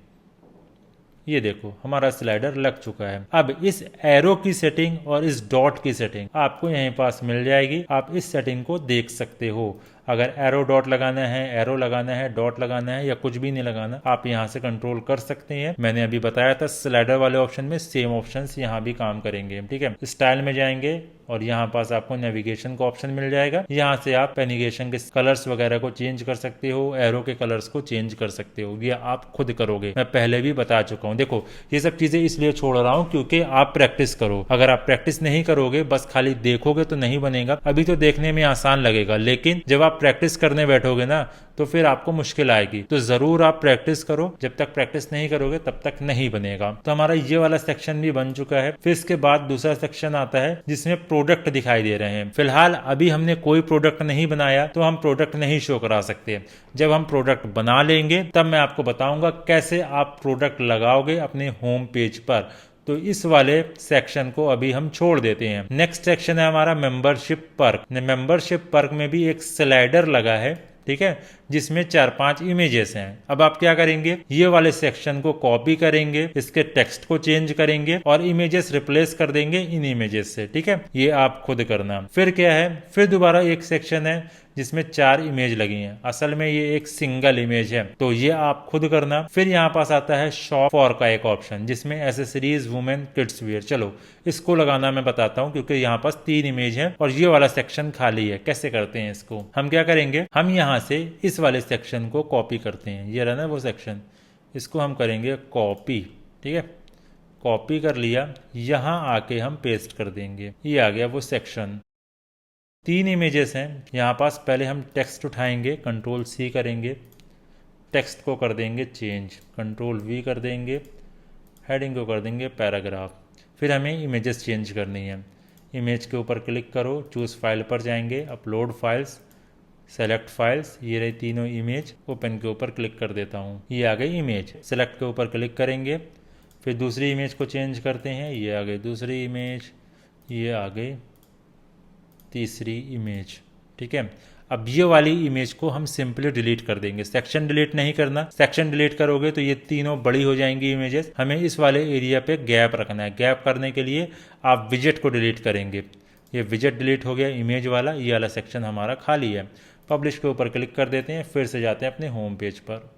ये देखो हमारा स्लाइडर लग चुका है। अब इस एरो की सेटिंग और इस डॉट की सेटिंग आपको यहीं पास मिल जाएगी। आप इस सेटिंग को देख सकते हो। अगर एरो डॉट लगाना है, एरो लगाना है, डॉट लगाना है या कुछ भी नहीं लगाना, आप यहाँ से कंट्रोल कर सकते हैं। मैंने अभी बताया था स्लाइडर वाले ऑप्शन में सेम ऑप्शंस यहाँ भी काम करेंगे। ठीक है, स्टाइल में जाएंगे और यहाँ पास आपको नेविगेशन का ऑप्शन मिल जाएगा। यहाँ से आप नेविगेशन के कलर्स वगैरह को चेंज कर सकते हो, एरो के कलर्स को चेंज कर सकते हो। ये आप खुद करोगे, मैं पहले भी बता चुका हूँ। देखो ये सब चीजें इसलिए छोड़ रहा हूँ क्योंकि आप प्रैक्टिस करो। अगर आप प्रैक्टिस नहीं करोगे, बस खाली देखोगे तो नहीं बनेगा। अभी तो देखने में आसान लगेगा, लेकिन जब आप प्रैक्टिस करने बैठोगे ना तो फिर आपको मुश्किल आएगी। तो जरूर आप प्रैक्टिस करो। जब तक प्रैक्टिस नहीं करोगे तब तक नहीं बनेगा। तो हमारा ये वाला सेक्शन भी बन चुका है। फिर इसके बाद दूसरा सेक्शन आता है जिसमें प्रोडक्ट दिखाई दे रहे हैं। फिलहाल अभी हमने कोई प्रोडक्ट नहीं बनाया तो हम प्रोडक्ट नहीं शो करा सकते। जब हम प्रोडक्ट बना लेंगे तब मैं आपको बताऊंगा कैसे आप प्रोडक्ट लगाओगे अपने होम पेज पर। तो इस वाले सेक्शन को अभी हम छोड़ देते हैं। नेक्स्ट सेक्शन है हमारा मेंबरशिप पर्क। मेंबरशिप पर्क में भी एक स्लाइडर लगा है, ठीक है, जिसमें 4-5 इमेजेस हैं। अब आप क्या करेंगे, ये वाले सेक्शन को कॉपी करेंगे, इसके टेक्स्ट को चेंज करेंगे और इमेजेस रिप्लेस कर देंगे इन इमेजेस से। ठीक है, ये आप खुद करना। फिर क्या है, फिर दोबारा एक सेक्शन है जिसमें 4 इमेज लगी हैं। असल में ये एक सिंगल इमेज है, तो ये आप खुद करना। फिर यहाँ पास आता है शॉप फॉर का एक ऑप्शन, जिसमें एसेसरीज, वुमेन, किड्स वियर। चलो इसको लगाना मैं बताता हूँ, क्योंकि यहाँ पास 3 इमेज है और ये वाला सेक्शन खाली है। कैसे करते हैं इसको? हम क्या करेंगे, हम यहाँ से इस वाले सेक्शन को कॉपी करते हैं। ये रहा ना वो सेक्शन, इसको हम करेंगे कॉपी। ठीक है, कॉपी कर लिया, यहाँ आके हम पेस्ट कर देंगे। ये आ गया वो सेक्शन। 3 इमेजेस हैं यहाँ पास। पहले हम टेक्स्ट उठाएंगे, कंट्रोल C करेंगे, टेक्स्ट को कर देंगे चेंज, कंट्रोल V कर देंगे, हेडिंग को कर देंगे पैराग्राफ। फिर हमें इमेजेस चेंज करनी है। इमेज के ऊपर क्लिक करो, चूज़ फाइल पर जाएंगे, अपलोड फाइल्स, सेलेक्ट फाइल्स। ये रही तीनों इमेज। ओपन के ऊपर क्लिक कर देता हूँ, ये आ गई इमेज। सेलेक्ट के ऊपर क्लिक करेंगे, फिर दूसरी इमेज को चेंज करते हैं। ये आ गई दूसरी इमेज, ये आ गई तीसरी इमेज। ठीक है, अब ये वाली इमेज को हम सिंपली डिलीट कर देंगे। सेक्शन डिलीट नहीं करना, सेक्शन डिलीट करोगे तो ये तीनों बड़ी हो जाएंगी इमेजेस। हमें इस वाले एरिया पे गैप रखना है। गैप करने के लिए आप विजेट को डिलीट करेंगे। ये विजेट डिलीट हो गया इमेज वाला, ये वाला सेक्शन हमारा खाली है। पब्लिश के ऊपर क्लिक कर देते हैं, फिर से जाते हैं अपने होम पेज पर।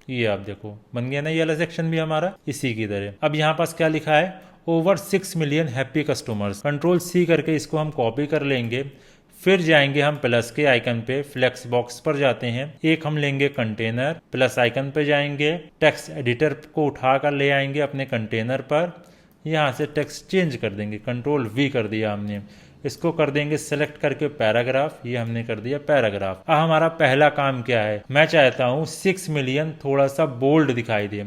ये आप देखो बन गया ना ये वाला सेक्शन भी हमारा इसी की तरह। अब यहाँ पास क्या लिखा है, over 6 million happy customers. Control C करके इसको हम कॉपी कर लेंगे। फिर जाएंगे हम प्लस के आइकन पे, फ्लेक्स बॉक्स पर जाते हैं, एक हम लेंगे कंटेनर, प्लस आइकन पे जाएंगे, टेक्स्ट एडिटर को उठा कर ले आएंगे अपने कंटेनर पर। यहाँ से टेक्स्ट चेंज कर देंगे, कंट्रोल V कर दिया हमने। इसको कर देंगे सेलेक्ट करके पैराग्राफ, ये हमने कर दिया पैराग्राफ। अब हमारा पहला काम क्या है, मैं चाहता हूँ 6 मिलियन थोड़ा सा बोल्ड दिखाई दे।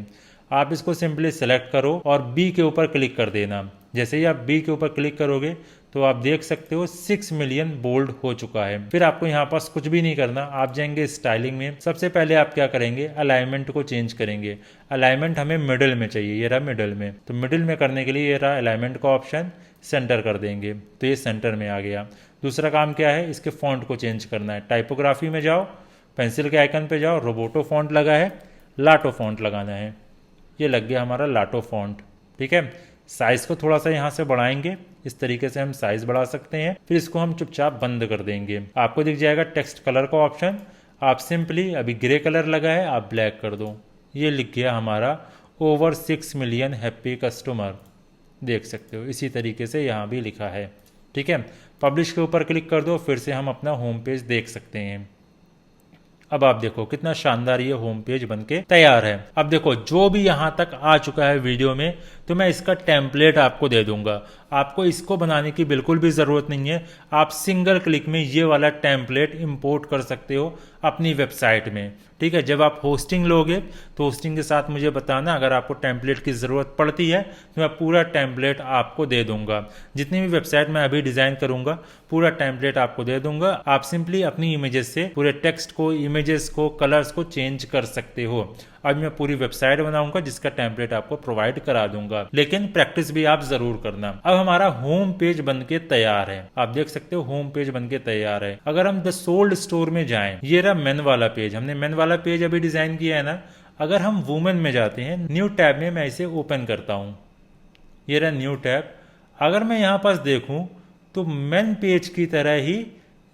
आप इसको सिंपली सेलेक्ट करो और B के ऊपर क्लिक कर देना। जैसे ही आप B के ऊपर क्लिक करोगे तो आप देख सकते हो 6 मिलियन बोल्ड हो चुका है। फिर आपको यहाँ पास कुछ भी नहीं करना, आप जाएंगे स्टाइलिंग में। सबसे पहले आप क्या करेंगे, अलाइनमेंट को चेंज करेंगे। अलाइनमेंट हमें मिडिल में चाहिए, ये रहा मिडिल में। तो मिडिल में करने के लिए ये रहा अलाइनमेंट का ऑप्शन, सेंटर कर देंगे तो ये सेंटर में आ गया। दूसरा काम क्या है, इसके फॉन्ट को चेंज करना है। टाइपोग्राफी में जाओ, पेंसिल के आइकन पे जाओ, रोबोटो फॉन्ट लगा है, लाटो फॉन्ट लगाना है। ये लग गया हमारा लाटो फॉन्ट। ठीक है, साइज को थोड़ा सा यहाँ से बढ़ाएंगे, इस तरीके से हम साइज बढ़ा सकते हैं। फिर इसको हम चुपचाप बंद कर देंगे। आपको दिख जाएगा टेक्स्ट कलर का ऑप्शन, आप सिंपली अभी ग्रे कलर लगा है आप ब्लैक कर दो। ये लिख गया हमारा ओवर 6 मिलियन हैप्पी कस्टमर, देख सकते हो इसी तरीके से यहाँ भी लिखा है। ठीक है, पब्लिश के ऊपर क्लिक कर दो, फिर से हम अपना होम पेज देख सकते हैं। अब आप देखो कितना शानदार ये होम पेज बनके तैयार है। अब देखो जो भी यहाँ तक आ चुका है वीडियो में, तो मैं इसका टेम्पलेट आपको दे दूंगा। आपको इसको बनाने की बिल्कुल भी ज़रूरत नहीं है। आप सिंगल क्लिक में ये वाला टेम्पलेट इंपोर्ट कर सकते हो अपनी वेबसाइट में। ठीक है, जब आप होस्टिंग लोगे तो होस्टिंग के साथ मुझे बताना, अगर आपको टेम्पलेट की ज़रूरत पड़ती है तो मैं पूरा टेम्पलेट आपको दे दूंगा। जितनी भी वेबसाइट मैं अभी डिज़ाइन करूंगा पूरा टेम्पलेट आपको दे दूंगा। आप सिंपली अपनी इमेजेस से पूरे टेक्स्ट को, इमेजेस को, कलर्स को चेंज कर सकते हो। अब मैं पूरी वेबसाइट बनाऊंगा जिसका टेम्पलेट आपको प्रोवाइड करा दूंगा, लेकिन प्रैक्टिस भी आप जरूर करना। अब हमारा होम पेज बनके तैयार है, आप देख सकते हो होम पेज बनके तैयार है। अगर हम द सोल्ड स्टोर में जाएं, ये रहा मेन वाला पेज, हमने मेन वाला पेज अभी डिजाइन किया है ना। अगर हम वुमेन में जाते हैं, न्यू टैब में मैं इसे ओपन करता हूं, ये रहा न्यू टैब। अगर मैं यहाँ पास देखूं तो मेन पेज की तरह ही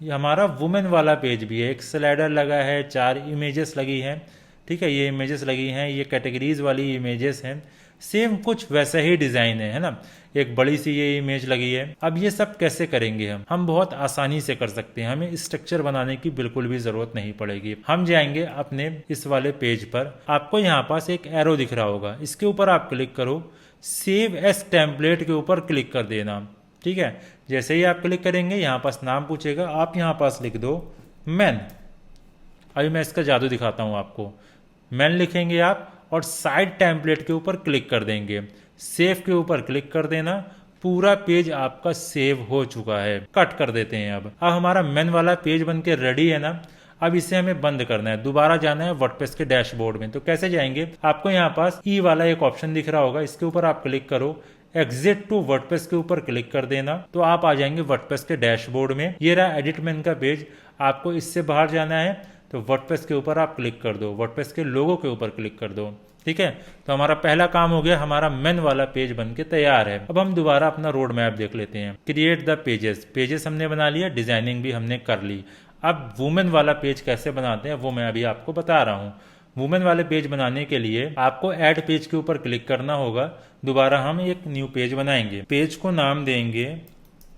हमारा वुमेन वाला पेज भी है। एक स्लाइडर लगा है, 4 इमेजेस लगी हैं। ठीक है, ये इमेजेस लगी हैं, ये कैटेगरीज वाली इमेजेस हैं। सेम कुछ वैसा ही डिज़ाइन है ना। एक बड़ी सी ये इमेज लगी है। अब ये सब कैसे करेंगे हम बहुत आसानी से कर सकते हैं। हमें स्ट्रक्चर बनाने की बिल्कुल भी ज़रूरत नहीं पड़ेगी। हम जाएंगे अपने इस वाले पेज पर, आपको यहाँ पास एक एरो दिख रहा होगा, इसके ऊपर आप क्लिक करो, सेव एस टेम्पलेट के ऊपर क्लिक कर देना। ठीक है, जैसे ही आप क्लिक करेंगे यहाँ पास नाम पूछेगा, आप यहाँ पास लिख दो मैन। अभी मैं इसका जादू दिखाता हूँ आपको। मैन लिखेंगे आप और साइड टेम्पलेट के ऊपर क्लिक कर देंगे, सेव के ऊपर क्लिक कर देना। पूरा पेज आपका सेव हो चुका है। कट कर देते हैं। अब हमारा मैन वाला पेज बनके रेडी है ना। अब इसे हमें बंद करना है, दोबारा जाना है वर्डप्रेस के डैशबोर्ड में। तो कैसे जाएंगे, आपको यहाँ पास ई वाला एक ऑप्शन दिख रहा होगा, इसके ऊपर आप क्लिक करो, एग्जिट टू वर्डप्रेस के ऊपर क्लिक कर देना, तो आप आ जाएंगे वर्डप्रेस के डैशबोर्ड में। ये रहा एडिट मैन का पेज। आपको इससे बाहर जाना है तो वर्डप्रेस के ऊपर आप क्लिक कर दो, वर्डप्रेस के लोगो के ऊपर क्लिक कर दो। ठीक है, तो हमारा पहला काम हो गया, हमारा मेन वाला पेज बन के तैयार है। अब हम दोबारा अपना रोड मैप देख लेते हैं। क्रिएट द पेजेस, पेजेस हमने बना लिया, डिजाइनिंग भी हमने कर ली। अब वुमेन वाला पेज कैसे बनाते हैं वो मैं अभी आपको बता रहा हूँ। वुमेन वाले पेज बनाने के लिए आपको ऐड पेज के ऊपर क्लिक करना होगा। दोबारा हम एक न्यू पेज बनाएंगे, पेज को नाम देंगे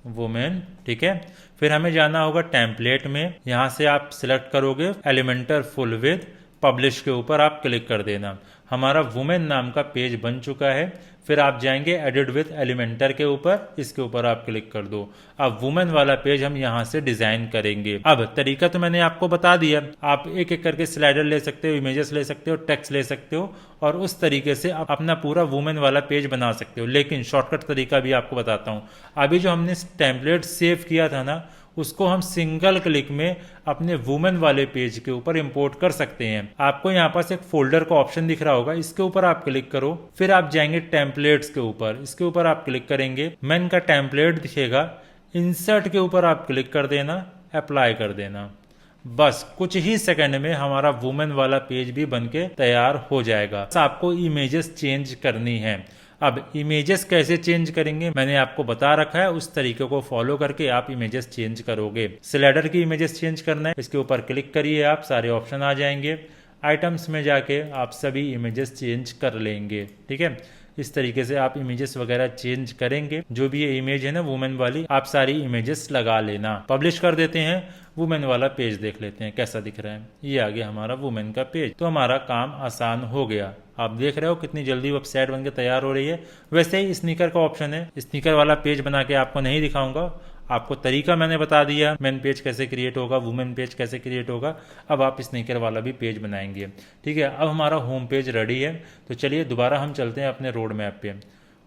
वुमेन। ठीक है, फिर हमें जाना होगा टेम्पलेट में, यहाँ से आप सिलेक्ट करोगे एलिमेंटर फुल विद, पब्लिश के ऊपर आप क्लिक कर देना। हमारा वुमेन नाम का पेज बन चुका है। फिर आप जाएंगे एडिट विद एलिमेंटर के ऊपर, इसके ऊपर आप क्लिक कर दो। अब वुमेन वाला पेज हम यहाँ से डिजाइन करेंगे। अब तरीका तो मैंने आपको बता दिया, आप एक एक करके स्लाइडर ले सकते हो, इमेजेस ले सकते हो, टेक्स्ट ले सकते हो और उस तरीके से आप अपना पूरा वुमेन वाला पेज बना सकते हो। लेकिन शॉर्टकट तरीका भी आपको बताता हूँ। अभी जो हमने टेम्पलेट सेव किया था ना, उसको हम सिंगल क्लिक में अपने वुमेन वाले पेज के ऊपर इंपोर्ट कर सकते हैं। आपको यहाँ पास एक फोल्डर का ऑप्शन दिख रहा होगा, इसके ऊपर आप क्लिक करो। फिर आप जाएंगे टेम्पलेट्स के ऊपर, इसके ऊपर आप क्लिक करेंगे, मेन का टेम्पलेट दिखेगा, इंसर्ट के ऊपर आप क्लिक कर देना, अप्लाई कर देना। बस कुछ ही सेकंड में हमारा वुमेन वाला पेज भी बनके तैयार हो जाएगा। आपको इमेजेस चेंज करनी है। अब इमेजेस कैसे चेंज करेंगे मैंने आपको बता रखा है, उस तरीके को फॉलो करके आप इमेजेस चेंज करोगे। स्लाइडर की इमेजेस चेंज करना है, इसके ऊपर क्लिक करिए, आप सारे ऑप्शन आ जाएंगे। आइटम्स में जाके आप सभी इमेजेस चेंज कर लेंगे। ठीक है, इस तरीके से आप इमेजेस वगैरह चेंज करेंगे। जो भी ये इमेज है ना वुमेन वाली, आप सारी इमेजेस लगा लेना। पब्लिश कर देते हैं, वुमेन वाला पेज देख लेते हैं कैसा दिख रहा है। ये आ गया हमारा वुमेन का पेज, तो हमारा काम आसान हो गया। आप देख रहे हो कितनी जल्दी वेबसाइट बनके तैयार हो रही है। वैसे ही स्नीकर का ऑप्शन है, स्नीकर वाला पेज बना के आपको नहीं दिखाऊंगा, आपको तरीका मैंने बता दिया, मेन पेज कैसे क्रिएट होगा, वुमेन पेज कैसे क्रिएट होगा। अब आप स्नीकर वाला भी पेज बनाएंगे। ठीक है, अब हमारा होम पेज रेडी है। तो चलिए दोबारा हम चलते हैं अपने रोड मैप पे।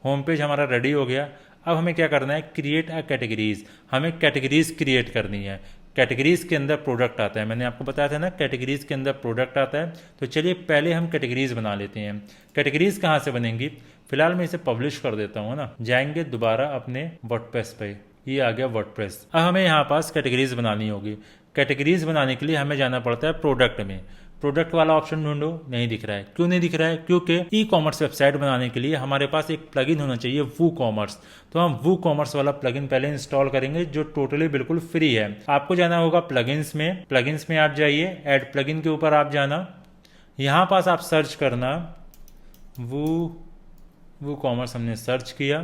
होम पेज हमारा रेडी हो गया। अब हमें क्या करना है, क्रिएट अ कैटेगरीज। हमें कैटेगरीज क्रिएट करनी है। कैटेगरीज के अंदर प्रोडक्ट आता है, मैंने आपको बताया था ना कैटेगरीज के अंदर प्रोडक्ट आता है। तो चलिए पहले हम कैटेगरीज बना लेते हैं। कैटेगरीज कहाँ से बनेंगी, फिलहाल मैं इसे पब्लिश कर देता हूँ ना। जाएंगे दोबारा अपने वर्डप्रेस पे, ये आ गया वर्डप्रेस। अब हमें यहाँ पास कैटेगरीज बनानी होगी। कैटेगरीज बनाने के लिए हमें जाना पड़ता है प्रोडक्ट में। प्रोडक्ट वाला ऑप्शन ढूंढो, नहीं दिख रहा है। क्यों नहीं दिख रहा है, क्योंकि ई कॉमर्स वेबसाइट बनाने के लिए हमारे पास एक प्लगइन होना चाहिए, वू कॉमर्स। तो हम वू कॉमर्स वाला प्लगइन पहले इंस्टॉल करेंगे, जो टोटली बिल्कुल फ्री है। आपको जाना होगा प्लगइन्स में, प्लगइन्स में आप जाइए, ऐड प्लगइन के ऊपर आप जाना, यहाँ पास आप सर्च करना वू कॉमर्स। हमने सर्च किया,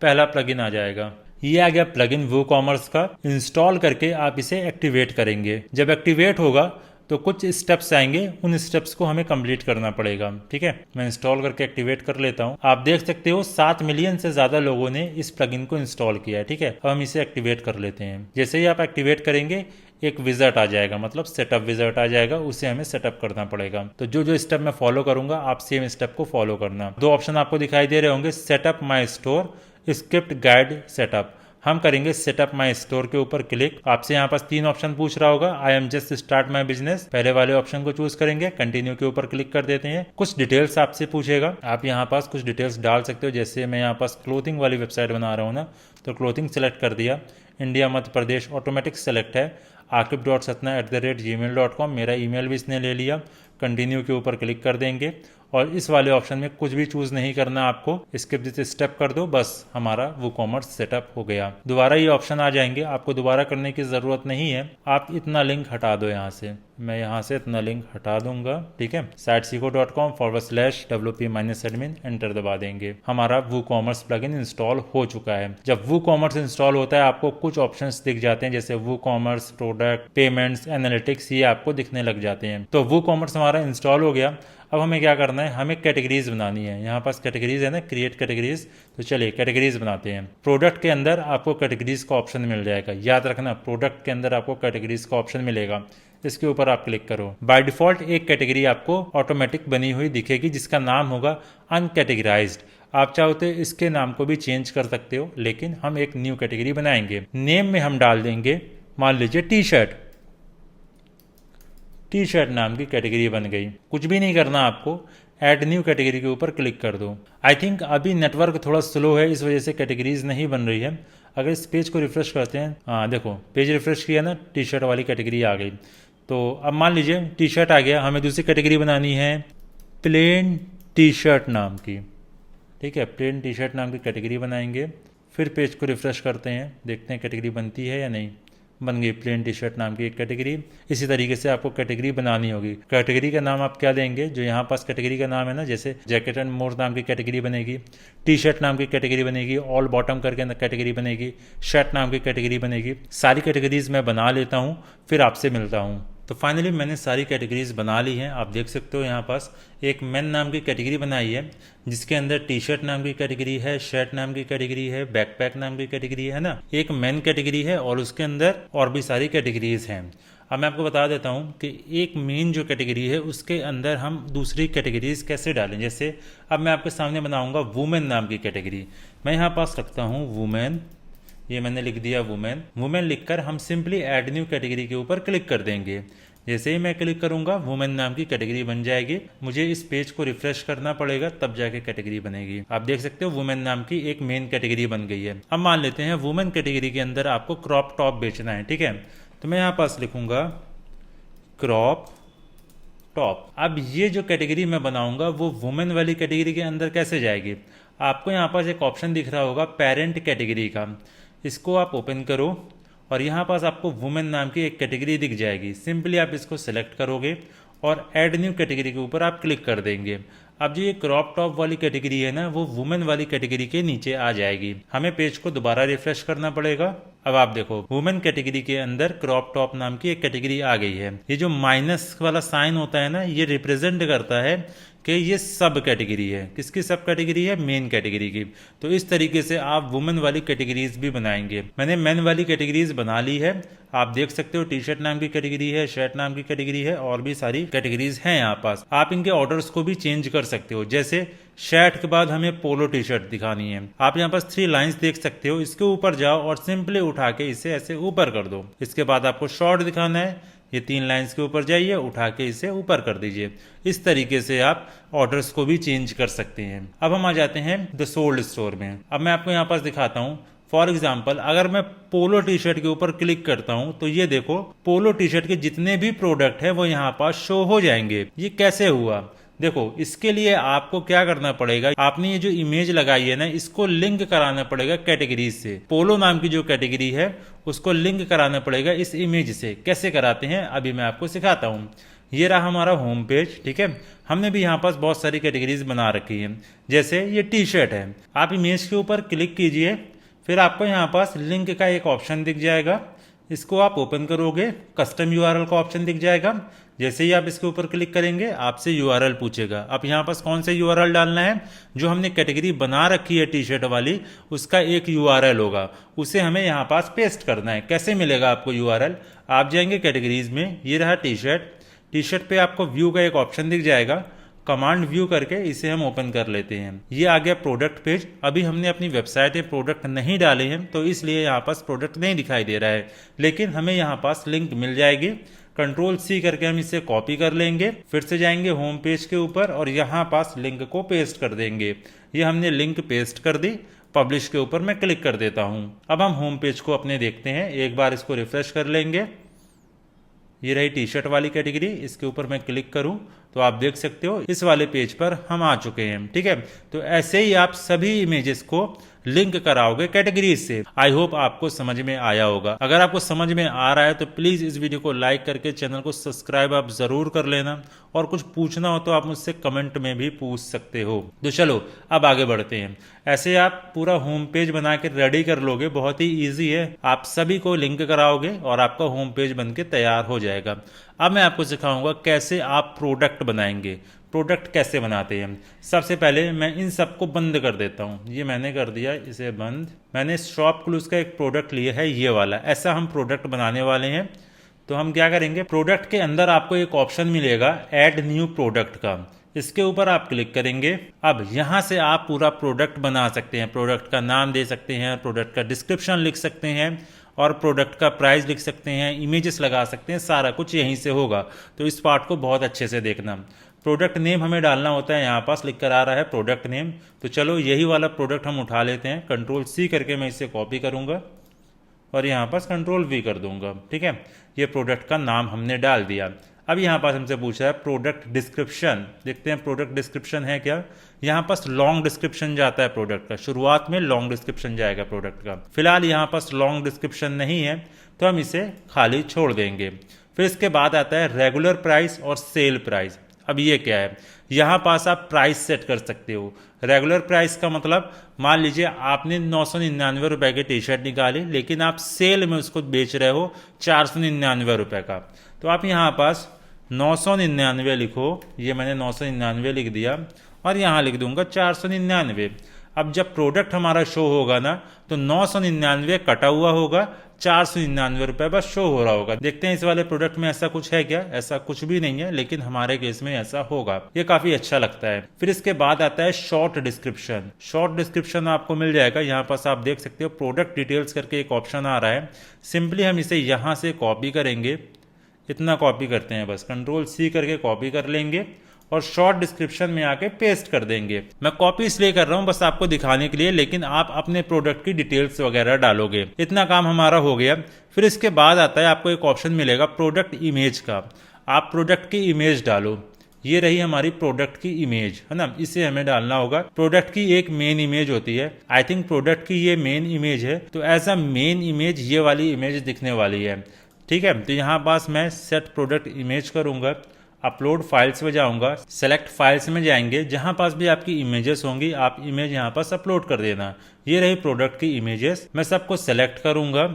पहला प्लगइन आ जाएगा। ये आ गया प्लगइन वू कॉमर्स का। इंस्टॉल करके आप इसे एक्टिवेट करेंगे। जब एक्टिवेट होगा तो कुछ स्टेप्स आएंगे, उन स्टेप्स को हमें कंप्लीट करना पड़ेगा। ठीक है, मैं इंस्टॉल करके एक्टिवेट कर लेता हूँ। आप देख सकते हो 7 मिलियन से ज्यादा लोगों ने इस प्लगइन को इंस्टॉल किया है। ठीक है, अब हम इसे एक्टिवेट कर लेते हैं। जैसे ही आप एक्टिवेट करेंगे एक विजट आ जाएगा, मतलब सेटअप विजट आ जाएगा, उसे हमें सेटअप करना पड़ेगा। तो जो जो स्टेप मैं फॉलो करूंगा आप सेम स्टेप को फॉलो करना। 2 ऑप्शन आपको दिखाई दे रहे होंगे, सेटअप माई स्टोर, स्क्रिप्ट गाइड सेटअप। हम करेंगे सेटअप माई स्टोर के ऊपर क्लिक। आपसे यहाँ पास 3 ऑप्शन पूछ रहा होगा, I am just start my business. पहले वाले ऑप्शन को चूज करेंगे, कंटिन्यू के ऊपर क्लिक कर देते हैं। कुछ डिटेल्स आपसे पूछेगा, आप यहाँ पास कुछ डिटेल्स डाल सकते हो। जैसे मैं यहाँ पास क्लोथिंग वाली वेबसाइट बना रहा हूँ ना, तो क्लोथिंग सेलेक्ट कर दिया। India Madhya Pradesh automatic select है। akib.satna@gmail.com, मेरा ईमेल भी इसने ले लिया। कंटिन्यू के ऊपर क्लिक कर देंगे और इस वाले ऑप्शन में कुछ भी चूज नहीं करना आपको, स्किप दिस स्टेप कर दो, बस हमारा वो कॉमर्स सेटअप हो गया। दोबारा ये ऑप्शन आ जाएंगे, आपको दोबारा करने की जरूरत नहीं है। आप इतना लिंक हटा दो यहाँ से, मैं यहाँ से इतना लिंक हटा दूंगा। ठीक है, siteseco.com/wp-admin एंटर दबा देंगे। हमारा वो कॉमर्स प्लगइन इंस्टॉल हो चुका है। जब वो कॉमर्स इंस्टॉल होता है आपको कुछ ऑप्शंस दिख जाते हैं, जैसे वो कॉमर्स, प्रोडक्ट, पेमेंट्स, एनालिटिक्स, ये आपको दिखने लग जाते हैं। तो वो कॉमर्स हमारा इंस्टॉल हो गया। अब हमें क्या करना है, हमें कैटेगरीज बनानी है। यहाँ पास कैटेगरीज है ना, क्रिएट कैटेगरीज। तो चलिए कैटेगरीज बनाते हैं। प्रोडक्ट के अंदर आपको कैटेगरीज का ऑप्शन मिल जाएगा, याद रखना प्रोडक्ट के अंदर आपको कैटेगरीज का ऑप्शन मिलेगा। इसके ऊपर आप क्लिक करो। बाय डिफॉल्ट एक कैटेगरी आपको ऑटोमेटिक बनी हुई दिखेगी, जिसका नाम होगा अनकैटेगराइज्ड। आप चाहो तो इसके नाम को भी चेंज कर सकते हो, लेकिन हम एक न्यू कैटेगरी बनाएंगे। नेम में हम डाल देंगे, मान लीजिए टी शर्ट। टी शर्ट नाम की कैटेगरी बन गई। कुछ भी नहीं करना आपको, ऐड न्यू कैटेगरी के ऊपर क्लिक कर दो। आई थिंक अभी नेटवर्क थोड़ा स्लो है, इस वजह से कैटेगरीज नहीं बन रही है। अगर इस पेज को रिफ्रेश करते हैं, हाँ देखो पेज रिफ्रेश किया ना, टी शर्ट वाली कैटेगरी आ गई। तो अब मान लीजिए टी शर्ट आ गया, हमें दूसरी कैटेगरी बनानी है प्लेन टी शर्ट नाम की। ठीक है, प्लेन टी शर्ट नाम की कैटेगरी बनाएंगे। फिर पेज को रिफ़्रेश करते हैं, देखते हैं कैटेगरी बनती है या नहीं। बन गई प्लेन टी शर्ट नाम की एक कैटेगरी। इसी तरीके से आपको कैटेगरी बनानी होगी। कैटेगरी का नाम आप क्या देंगे, जो यहाँ पास कैटेगरी का नाम है ना, जैसे जैकेट एंड मोर नाम की कैटेगरी बनेगी, टी शर्ट नाम की कैटेगरी बनेगी, ऑल बॉटम करके कैटेगरी बनेगी, शर्ट नाम की कैटेगरी बनेगी। सारी कैटेगरीज मैं बना लेता हूँ, फिर आपसे मिलता हूँ। तो फाइनली मैंने सारी कैटेगरीज बना ली हैं। आप देख सकते हो यहाँ पास एक मेन नाम की कैटेगरी बनाई है, जिसके अंदर टी शर्ट नाम की कैटेगरी है, शर्ट नाम की कैटेगरी है, बैकपैक नाम की कैटेगरी है ना, एक मेन कैटेगरी है और उसके अंदर और भी सारी कैटेगरीज हैं। अब मैं आपको बता देता हूँ कि एक मेन जो कैटेगरी है उसके अंदर हम दूसरी कैटेगरीज कैसे डालें। जैसे अब मैं आपके सामने बनाऊँगा वुमेन नाम की कैटेगरी। मैं यहाँ पास रखता हूँ वुमेन, ये मैंने लिख दिया वुमेन। वुमेन लिखकर हम सिंपली ऐड न्यू कैटेगरी के ऊपर क्लिक कर देंगे। जैसे ही मैं क्लिक करूंगा वुमेन नाम की कैटेगरी बन जाएगी। मुझे इस पेज को रिफ्रेश करना पड़ेगा, तब जाके कैटेगरी बनेगी। आप देख सकते हो वुमेन नाम की एक मेन कैटेगरी बन गई है। अब मान लेते हैं वुमेन कैटेगरी के अंदर आपको क्रॉप टॉप बेचना है। ठीक है, तो मैं यहाँ पास लिखूंगा क्रॉप टॉप। अब ये जो कैटेगरी मैं बनाऊंगा वो वुमेन वाली कैटेगरी के अंदर कैसे जाएगी। आपको यहाँ पास एक ऑप्शन दिख रहा होगा पेरेंट कैटेगरी का, इसको आप ओपन करो और यहाँ पास आपको वुमेन नाम की एक कैटेगरी दिख जाएगी। सिंपली आप इसको सेलेक्ट करोगे और ऐड न्यू कैटेगरी के ऊपर आप क्लिक कर देंगे। अब जो ये क्रॉप टॉप वाली कैटेगरी है ना, वो वुमेन वाली कैटेगरी के नीचे आ जाएगी। हमें पेज को दोबारा रिफ्रेश करना पड़ेगा। अब आप देखो वुमेन कैटेगरी के अंदर क्रॉप टॉप नाम की एक कैटेगरी आ गई है। ये जो माइनस वाला साइन होता है ना, ये रिप्रेजेंट करता है कि ये सब कैटेगरी है। किसकी सब कैटेगरी है, मेन कैटेगरी की। तो इस तरीके से आप वुमेन वाली कैटेगरीज भी बनाएंगे। मैंने मेन वाली कैटेगरीज बना ली है। आप देख सकते हो टी शर्ट नाम की कैटेगरी है, शर्ट नाम की कैटेगरी है और भी सारी कैटेगरीज हैं यहाँ पास। आप इनके ऑर्डर्स को भी चेंज कर सकते हो। जैसे शर्ट के बाद हमें पोलो टी शर्ट दिखानी है, आप यहाँ पास 3 लाइंस देख सकते हो। इसके ऊपर जाओ और सिंपली उठा के इसे ऐसे ऊपर कर दो। इसके बाद आपको शॉर्ट दिखाना है, ये 3 लाइंस के ऊपर जाइए, उठा के इसे ऊपर कर दीजिए। इस तरीके से आप ऑर्डर्स को भी चेंज कर सकते हैं। अब हम आ जाते हैं द सोल्ड स्टोर में। अब मैं आपको यहाँ पास दिखाता हूँ। फॉर एग्जाम्पल अगर मैं पोलो टी शर्ट के ऊपर क्लिक करता हूँ तो ये देखो पोलो टी शर्ट के जितने भी प्रोडक्ट है वो यहाँ पास शो हो जाएंगे। ये कैसे हुआ, देखो इसके लिए आपको क्या करना पड़ेगा, आपने ये जो इमेज लगाई है ना, इसको लिंक कराना पड़ेगा कैटेगरीज से। पोलो नाम की जो कैटेगरी है उसको लिंक कराना पड़ेगा इस इमेज से। कैसे कराते हैं अभी मैं आपको सिखाता हूँ। ये रहा हमारा होम पेज। ठीक है, हमने भी यहाँ पास बहुत सारी कैटेगरीज बना रखी है। जैसे ये टी शर्ट है, आप इमेज के ऊपर क्लिक कीजिए, फिर आपको यहाँ पास लिंक का एक ऑप्शन दिख जाएगा। इसको आप ओपन करोगे, कस्टम यूआरएल का ऑप्शन दिख जाएगा। जैसे ही आप इसके ऊपर क्लिक करेंगे आपसे यूआरएल पूछेगा। आप यहाँ पास कौन सा यूआरएल डालना है, जो हमने कैटेगरी बना रखी है टी शर्ट वाली, उसका एक यूआरएल होगा, उसे हमें यहाँ पास पेस्ट करना है। कैसे मिलेगा आपको यूआरएल, आप जाएंगे कैटेगरीज में, ये रहा टी शर्ट। टी शर्ट पे आपको व्यू का एक ऑप्शन दिख जाएगा, कमांड व्यू करके इसे हम ओपन कर लेते हैं। ये आ गया प्रोडक्ट पेज। अभी हमने अपनी वेबसाइट में प्रोडक्ट नहीं डाले हैं तो इसलिए यहाँ पास प्रोडक्ट नहीं दिखाई दे रहा है, लेकिन हमें यहाँ पास लिंक मिल जाएगी। Ctrl+C करके हम इसे कॉपी कर लेंगे, फिर से जाएंगे होम पेज के ऊपर और यहाँ पास लिंक को पेस्ट कर देंगे। ये हमने लिंक पेस्ट कर दी। पब्लिश के ऊपर मैं क्लिक कर देता हूँ। अब हम होम पेज को अपने देखते हैं, एक बार इसको रिफ्रेश कर लेंगे। ये रही टी शर्ट वाली कैटेगरी, इसके ऊपर मैं क्लिक करूं तो आप देख सकते हो इस वाले पेज पर हम आ चुके हैं। ठीक है, तो ऐसे ही आप सभी इमेजेस को लिंक कराओगे कैटेगरीज से। आई होप आपको समझ में आया होगा। अगर आपको समझ में आ रहा है तो प्लीज इस वीडियो को लाइक करके चैनल को सब्सक्राइब आप जरूर कर लेना, और कुछ पूछना हो तो आप मुझसे कमेंट में भी पूछ सकते हो। तो चलो अब आगे बढ़ते हैं। ऐसे आप पूरा होम पेज बना के रेडी कर लोगे, बहुत ही ईजी है। आप सभी को लिंक कराओगे और आपका होम पेज बन के तैयार हो जाएगा। अब मैं आपको सिखाऊंगा कैसे आप प्रोडक्ट बनाएंगे। प्रोडक्ट कैसे बनाते हैं, सबसे पहले मैं इन सबको बंद कर देता हूँ। ये मैंने कर दिया इसे बंद। मैंने शॉप क्लूज का एक प्रोडक्ट लिया है, ये वाला। ऐसा हम प्रोडक्ट बनाने वाले हैं। तो हम क्या करेंगे, प्रोडक्ट के अंदर आपको एक ऑप्शन मिलेगा ऐड न्यू प्रोडक्ट का, इसके ऊपर आप क्लिक करेंगे। अब यहाँ से आप पूरा प्रोडक्ट बना सकते हैं। प्रोडक्ट का नाम दे सकते हैं, प्रोडक्ट का डिस्क्रिप्शन लिख सकते हैं और प्रोडक्ट का प्राइस लिख सकते हैं, इमेजेस लगा सकते हैं, सारा कुछ यहीं से होगा। तो इस पार्ट को बहुत अच्छे से देखना। प्रोडक्ट नेम हमें डालना होता है, यहाँ पास लिख कर आ रहा है प्रोडक्ट नेम। तो चलो यही वाला प्रोडक्ट हम उठा लेते हैं। Ctrl+C करके मैं इसे कॉपी करूँगा और यहाँ पास कंट्रोल V कर दूंगा। ठीक है, ये प्रोडक्ट का नाम हमने डाल दिया। अब यहाँ पास हमसे पूछा है प्रोडक्ट डिस्क्रिप्शन, देखते हैं प्रोडक्ट डिस्क्रिप्शन है क्या। यहाँ पास लॉन्ग डिस्क्रिप्शन जाता है प्रोडक्ट का, शुरुआत में लॉन्ग डिस्क्रिप्शन जाएगा प्रोडक्ट का। फिलहाल यहाँ पास लॉन्ग डिस्क्रिप्शन नहीं है तो हम इसे खाली छोड़ देंगे। फिर इसके बाद आता है रेगुलर प्राइस और सेल प्राइस। अब ये क्या है, यहाँ पास आप प्राइस सेट कर सकते हो। रेगुलर प्राइस का मतलब मान लीजिए आपने 999 रुपये की टी शर्ट निकाली, लेकिन आप सेल में उसको बेच रहे हो 499 रुपये का, तो आप यहाँ पास 999 लिखो। ये मैंने 999 लिख दिया और यहाँ लिख दूंगा 499। अब जब प्रोडक्ट हमारा शो होगा ना, तो 999 कटा हुआ होगा, 499 रुपये बस शो हो रहा होगा। देखते हैं इस वाले प्रोडक्ट में ऐसा कुछ है क्या। ऐसा कुछ भी नहीं है, लेकिन हमारे केस में ऐसा होगा। ये काफी अच्छा लगता है। फिर इसके बाद आता है शॉर्ट डिस्क्रिप्शन। शॉर्ट डिस्क्रिप्शन आपको मिल जाएगा, यहाँ पास आप देख सकते हो प्रोडक्ट डिटेल्स करके एक ऑप्शन आ रहा है। सिंपली हम इसे यहाँ से कॉपी करेंगे, इतना कॉपी करते हैं बस, कंट्रोल C करके कॉपी कर लेंगे और शॉर्ट डिस्क्रिप्शन में आके पेस्ट कर देंगे। मैं कॉपी इसलिए कर रहा हूँ बस आपको दिखाने के लिए, लेकिन आप अपने प्रोडक्ट की डिटेल्स वगैरह डालोगे। इतना काम हमारा हो गया। फिर इसके बाद आता है आपको एक ऑप्शन मिलेगा प्रोडक्ट इमेज का। आप प्रोडक्ट की इमेज डालो। ये रही हमारी प्रोडक्ट की इमेज, है ना, इसे हमें डालना होगा। प्रोडक्ट की एक मेन इमेज होती है, आई थिंक प्रोडक्ट की ये मेन इमेज है, तो एज अ मेन इमेज ये वाली इमेज दिखने वाली है। ठीक है, तो यहाँ पास मैं सेट प्रोडक्ट इमेज करूंगा, अपलोड फाइल्स में जाऊंगा, सेलेक्ट फाइल्स में जाएंगे, जहां पास भी आपकी इमेजेस होंगी आप इमेज यहां पास अपलोड कर देना। ये रही प्रोडक्ट की इमेजेस, मैं सबको सेलेक्ट करूंगा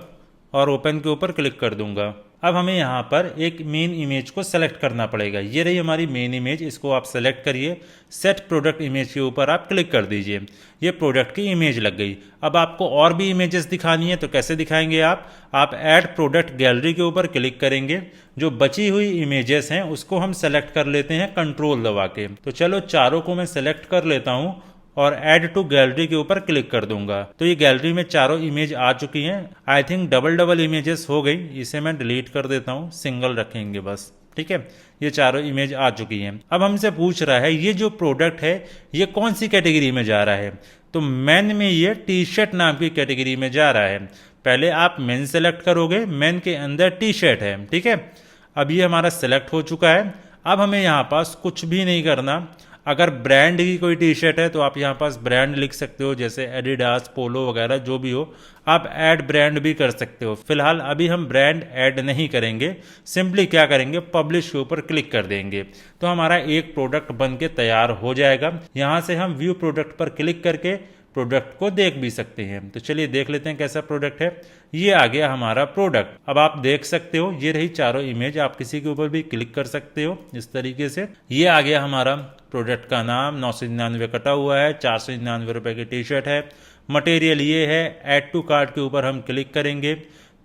और ओपन के ऊपर क्लिक कर दूंगा। अब हमें यहाँ पर एक मेन इमेज को सेलेक्ट करना पड़ेगा। ये रही हमारी मेन इमेज, इसको आप सेलेक्ट करिए, सेट प्रोडक्ट इमेज के ऊपर आप क्लिक कर दीजिए। ये प्रोडक्ट की इमेज लग गई। अब आपको और भी इमेजेस दिखानी है तो कैसे दिखाएंगे आप ऐड प्रोडक्ट गैलरी के ऊपर क्लिक करेंगे। जो बची हुई इमेजेस हैं उसको हम सेलेक्ट कर लेते हैं कंट्रोल दबा के। तो चलो चारों को मैं सेलेक्ट कर लेता हूँ और ऐड टू गैलरी के ऊपर क्लिक कर दूंगा। तो ये गैलरी में चारों इमेज आ चुकी हैं। आई थिंक डबल इमेजेस हो गई, इसे मैं डिलीट कर देता हूँ, सिंगल रखेंगे बस। ठीक है, ये चारों इमेज आ चुकी हैं। अब हमसे पूछ रहा है ये जो प्रोडक्ट है ये कौन सी कैटेगरी में जा रहा है। तो मेन में ये टी शर्ट नाम की कैटेगरी में जा रहा है। पहले आप मेन सेलेक्ट करोगे, मेन के अंदर टी शर्ट है। ठीक है, अब ये हमारा सेलेक्ट हो चुका है। अब हमें यहाँ पास कुछ भी नहीं करना। अगर ब्रांड की कोई टी शर्ट है तो आप यहाँ पास ब्रांड लिख सकते हो, जैसे एडिडास, पोलो वगैरह जो भी हो। आप ऐड ब्रांड भी कर सकते हो। फिलहाल अभी हम ब्रांड ऐड नहीं करेंगे, सिंपली क्या करेंगे पब्लिश के ऊपर क्लिक कर देंगे। तो हमारा एक प्रोडक्ट बन के तैयार हो जाएगा। यहाँ से हम व्यू प्रोडक्ट पर क्लिक करके प्रोडक्ट को देख भी सकते हैं। तो चलिए देख लेते हैं कैसा प्रोडक्ट है। ये आ गया हमारा प्रोडक्ट। अब आप देख सकते हो ये रही चारों इमेज, आप किसी के ऊपर भी क्लिक कर सकते हो इस तरीके से। ये आ गया हमारा प्रोडक्ट का नाम, 999 कटा हुआ है, 499 रुपए की टी शर्ट है। मटेरियल ये है। ऐड टू कार्ट के ऊपर हम क्लिक करेंगे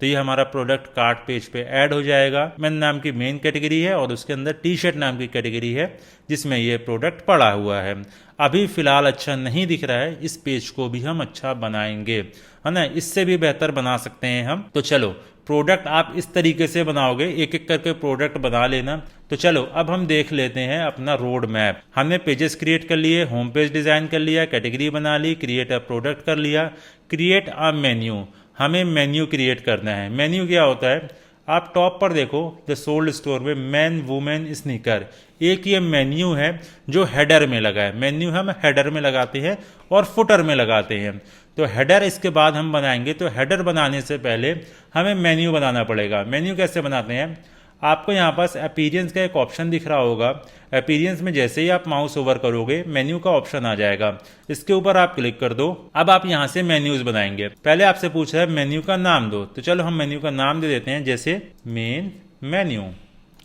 तो ये हमारा प्रोडक्ट कार्ट पेज पे ऐड हो जाएगा। मेन नाम की मेन कैटेगरी है और उसके अंदर टी शर्ट नाम की कैटेगरी है जिसमें ये प्रोडक्ट पड़ा हुआ है। अभी फिलहाल अच्छा नहीं दिख रहा है, इस पेज को भी हम अच्छा बनाएंगे, है ना, इससे भी बेहतर बना सकते हैं हम। तो चलो प्रोडक्ट आप इस तरीके से बनाओगे, एक एक करके प्रोडक्ट बना लेना। तो चलो अब हम देख लेते हैं अपना रोड मैप। हमने पेजेस क्रिएट कर लिए, होम पेज डिजाइन कर लिया, कैटेगरी बना ली, क्रिएट अ प्रोडक्ट कर लिया, क्रिएट अ मेन्यू। हमें मेन्यू क्रिएट करना है। मेन्यू क्या होता है, आप टॉप पर देखो द सोल्ड स्टोर में मैन वुमेन स्नीकर, एक ये मेन्यू है जो हेडर में लगा है। मेन्यू हम हेडर में लगाते हैं और फुटर में लगाते हैं। तो हेडर इसके बाद हम बनाएंगे। तो हेडर बनाने से पहले हमें मेन्यू बनाना पड़ेगा। मेन्यू कैसे बनाते हैं, आपको यहाँ पास अपीयरेंस का एक ऑप्शन दिख रहा होगा। अपीयरेंस में जैसे ही आप माउस ओवर करोगे मेन्यू का ऑप्शन आ जाएगा, इसके ऊपर आप क्लिक कर दो। अब आप यहाँ से मेन्यूज बनाएंगे। पहले आपसे पूछा है मेन्यू का नाम दो, तो चलो हम मेन्यू का नाम दे देते हैं, जैसे मेन मेन्यू।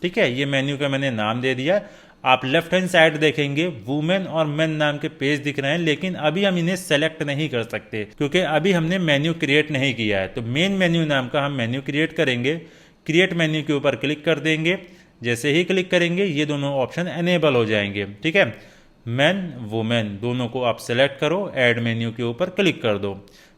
ठीक है, ये मेन्यू का मैंने नाम दे दिया। आप लेफ्ट हैंड साइड देखेंगे वुमेन और मेन नाम के पेज दिख रहे हैं, लेकिन अभी हम इन्हें सेलेक्ट नहीं कर सकते क्योंकि अभी हमने मेन्यू क्रिएट नहीं किया है। तो मेन मेन्यू नाम का हम मेन्यू क्रिएट करेंगे। क्रिएट मेन्यू के ऊपर क्लिक कर देंगे। जैसे ही क्लिक करेंगे ये दोनों ऑप्शन एनेबल हो जाएंगे। ठीक है, मेन वुमेन दोनों को आप सेलेक्ट करो, ऐड मेन्यू के ऊपर क्लिक कर दो।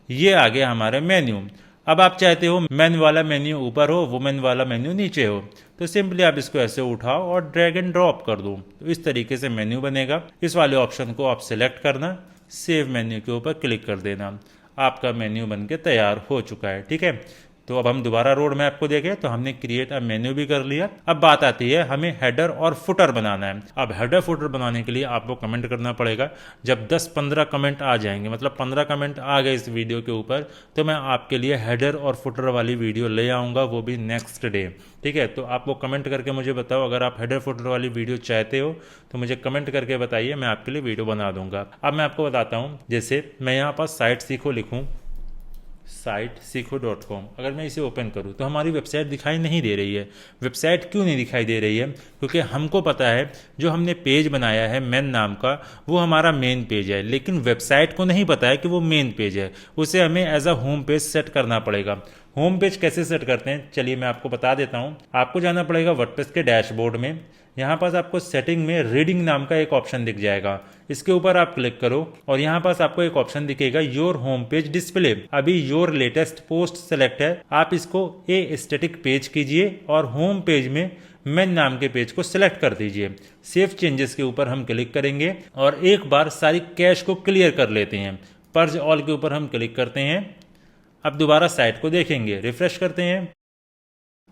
ये आ गया हमारा मेन्यू। अब आप चाहते हो मेन वाला मेन्यू ऊपर हो, वुमेन वाला मेन्यू नीचे हो, तो सिंपली आप इसको ऐसे उठाओ और ड्रैग एंड ड्रॉप कर दो। तो इस तरीके से मेन्यू बनेगा। इस वाले ऑप्शन को आप सिलेक्ट करना, सेव मेन्यू के ऊपर क्लिक कर देना। आपका मेन्यू बन के तैयार हो चुका है। ठीक है, तो अब हम दोबारा रोड मैप को देखें तो हमने क्रिएट अ मेन्यू भी कर लिया। अब बात आती है हमें हेडर और फुटर बनाना है। अब हेडर फुटर बनाने के लिए आपको कमेंट करना पड़ेगा। जब 10-15 कमेंट आ जाएंगे, मतलब 15 कमेंट आ गए इस वीडियो के ऊपर, तो मैं आपके लिए हेडर और फुटर वाली वीडियो ले आऊँगा, वो भी नेक्स्ट डे। ठीक है, तो आपको कमेंट करके मुझे बताओ, अगर आप हेडर फुटर वाली वीडियो चाहते हो तो मुझे कमेंट करके बताइए, मैं आपके लिए वीडियो बना दूंगा। अब मैं आपको बताता हूँ, जैसे मैं यहाँ पर साइट सीखो लिखूँ, sitesiko.com, अगर मैं इसे ओपन करूं तो हमारी वेबसाइट दिखाई नहीं दे रही है। वेबसाइट क्यों नहीं दिखाई दे रही है? क्योंकि हमको पता है जो हमने पेज बनाया है मेन नाम का, वो हमारा मेन पेज है, लेकिन वेबसाइट को नहीं पता है कि वो मेन पेज है। उसे हमें as a home page set करना पड़ेगा। होम पेज कैसे सेट करते हैं, चलिए मैं आपको बता देता हूँ। आपको जाना पड़ेगा वर्डप्रेस के डैशबोर्ड में। यहाँ पास आपको सेटिंग में रीडिंग नाम का एक ऑप्शन दिख जाएगा, इसके ऊपर आप क्लिक करो और यहाँ पास आपको एक ऑप्शन दिखेगा योर होम पेज डिस्प्ले। अभी योर लेटेस्ट पोस्ट सेलेक्ट है, आप इसको ए स्टैटिक पेज कीजिए और होम पेज में मेन नाम के पेज को सिलेक्ट कर दीजिए। सेव चेंजेस के ऊपर हम क्लिक करेंगे और एक बार सारी कैश को क्लियर कर लेते हैं। पर्ज ऑल के ऊपर हम क्लिक करते हैं। अब दोबारा साइट को देखेंगे, रिफ्रेश करते हैं।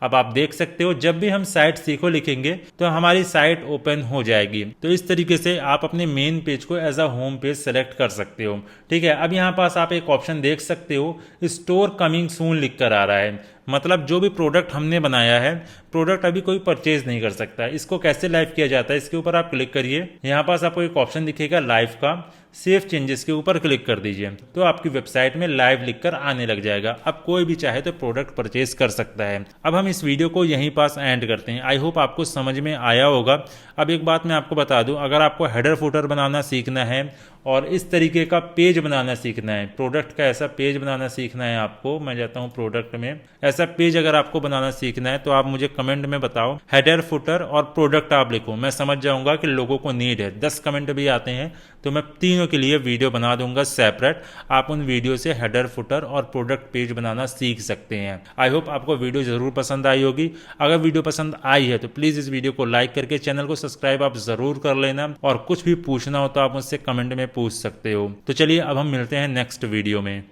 अब आप देख सकते हो जब भी हम साइट सीखो लिखेंगे तो हमारी साइट ओपन हो जाएगी। तो इस तरीके से आप अपने मेन पेज को as a home page select कर सकते हो। ठीक है, अब यहाँ पास आप एक ऑप्शन देख सकते हो, स्टोर कमिंग सून लिख कर आ रहा है। मतलब जो भी प्रोडक्ट हमने बनाया है, प्रोडक्ट अभी कोई परचेज नहीं कर सकता। इसको कैसे लाइव किया जाता है, इसके ऊपर आप क्लिक करिए। यहाँ पास आपको एक ऑप्शन दिखेगा लाइव का, सेव चेंजेस के ऊपर क्लिक कर दीजिए तो आपकी वेबसाइट में लाइव लिखकर आने लग जाएगा। अब कोई भी चाहे तो प्रोडक्ट परचेज कर सकता है। अब हम इस वीडियो को यहीं पास एंड करते हैं। आई होप आपको समझ में आया होगा। अब एक बात मैं आपको बता दूं, अगर आपको हेडर फुटर बनाना सीखना है और इस तरीके का पेज बनाना सीखना है, प्रोडक्ट का ऐसा पेज बनाना सीखना है आपको, मैं जाता हूँ प्रोडक्ट में, ऐसा पेज अगर आपको बनाना सीखना है तो आप मुझे कमेंट में बताओ, हेडर फुटर और प्रोडक्ट आप लिखो। मैं समझ जाऊंगा कि लोगों को नीड है। 10 कमेंट भी आते हैं तो मैं तीनों के लिए वीडियो बना दूंगा सेपरेट। आप उन वीडियो से हेडर फुटर और प्रोडक्ट पेज बनाना सीख सकते हैं। आई होप आपको वीडियो जरूर पसंद आई होगी। अगर वीडियो पसंद आई है तो प्लीज़ इस वीडियो को लाइक करके चैनल को सब्सक्राइब आप ज़रूर कर लेना, और कुछ भी पूछना हो तो आप मुझसे कमेंट में पूछ सकते हो। तो चलिए अब हम मिलते हैं नेक्स्ट वीडियो में।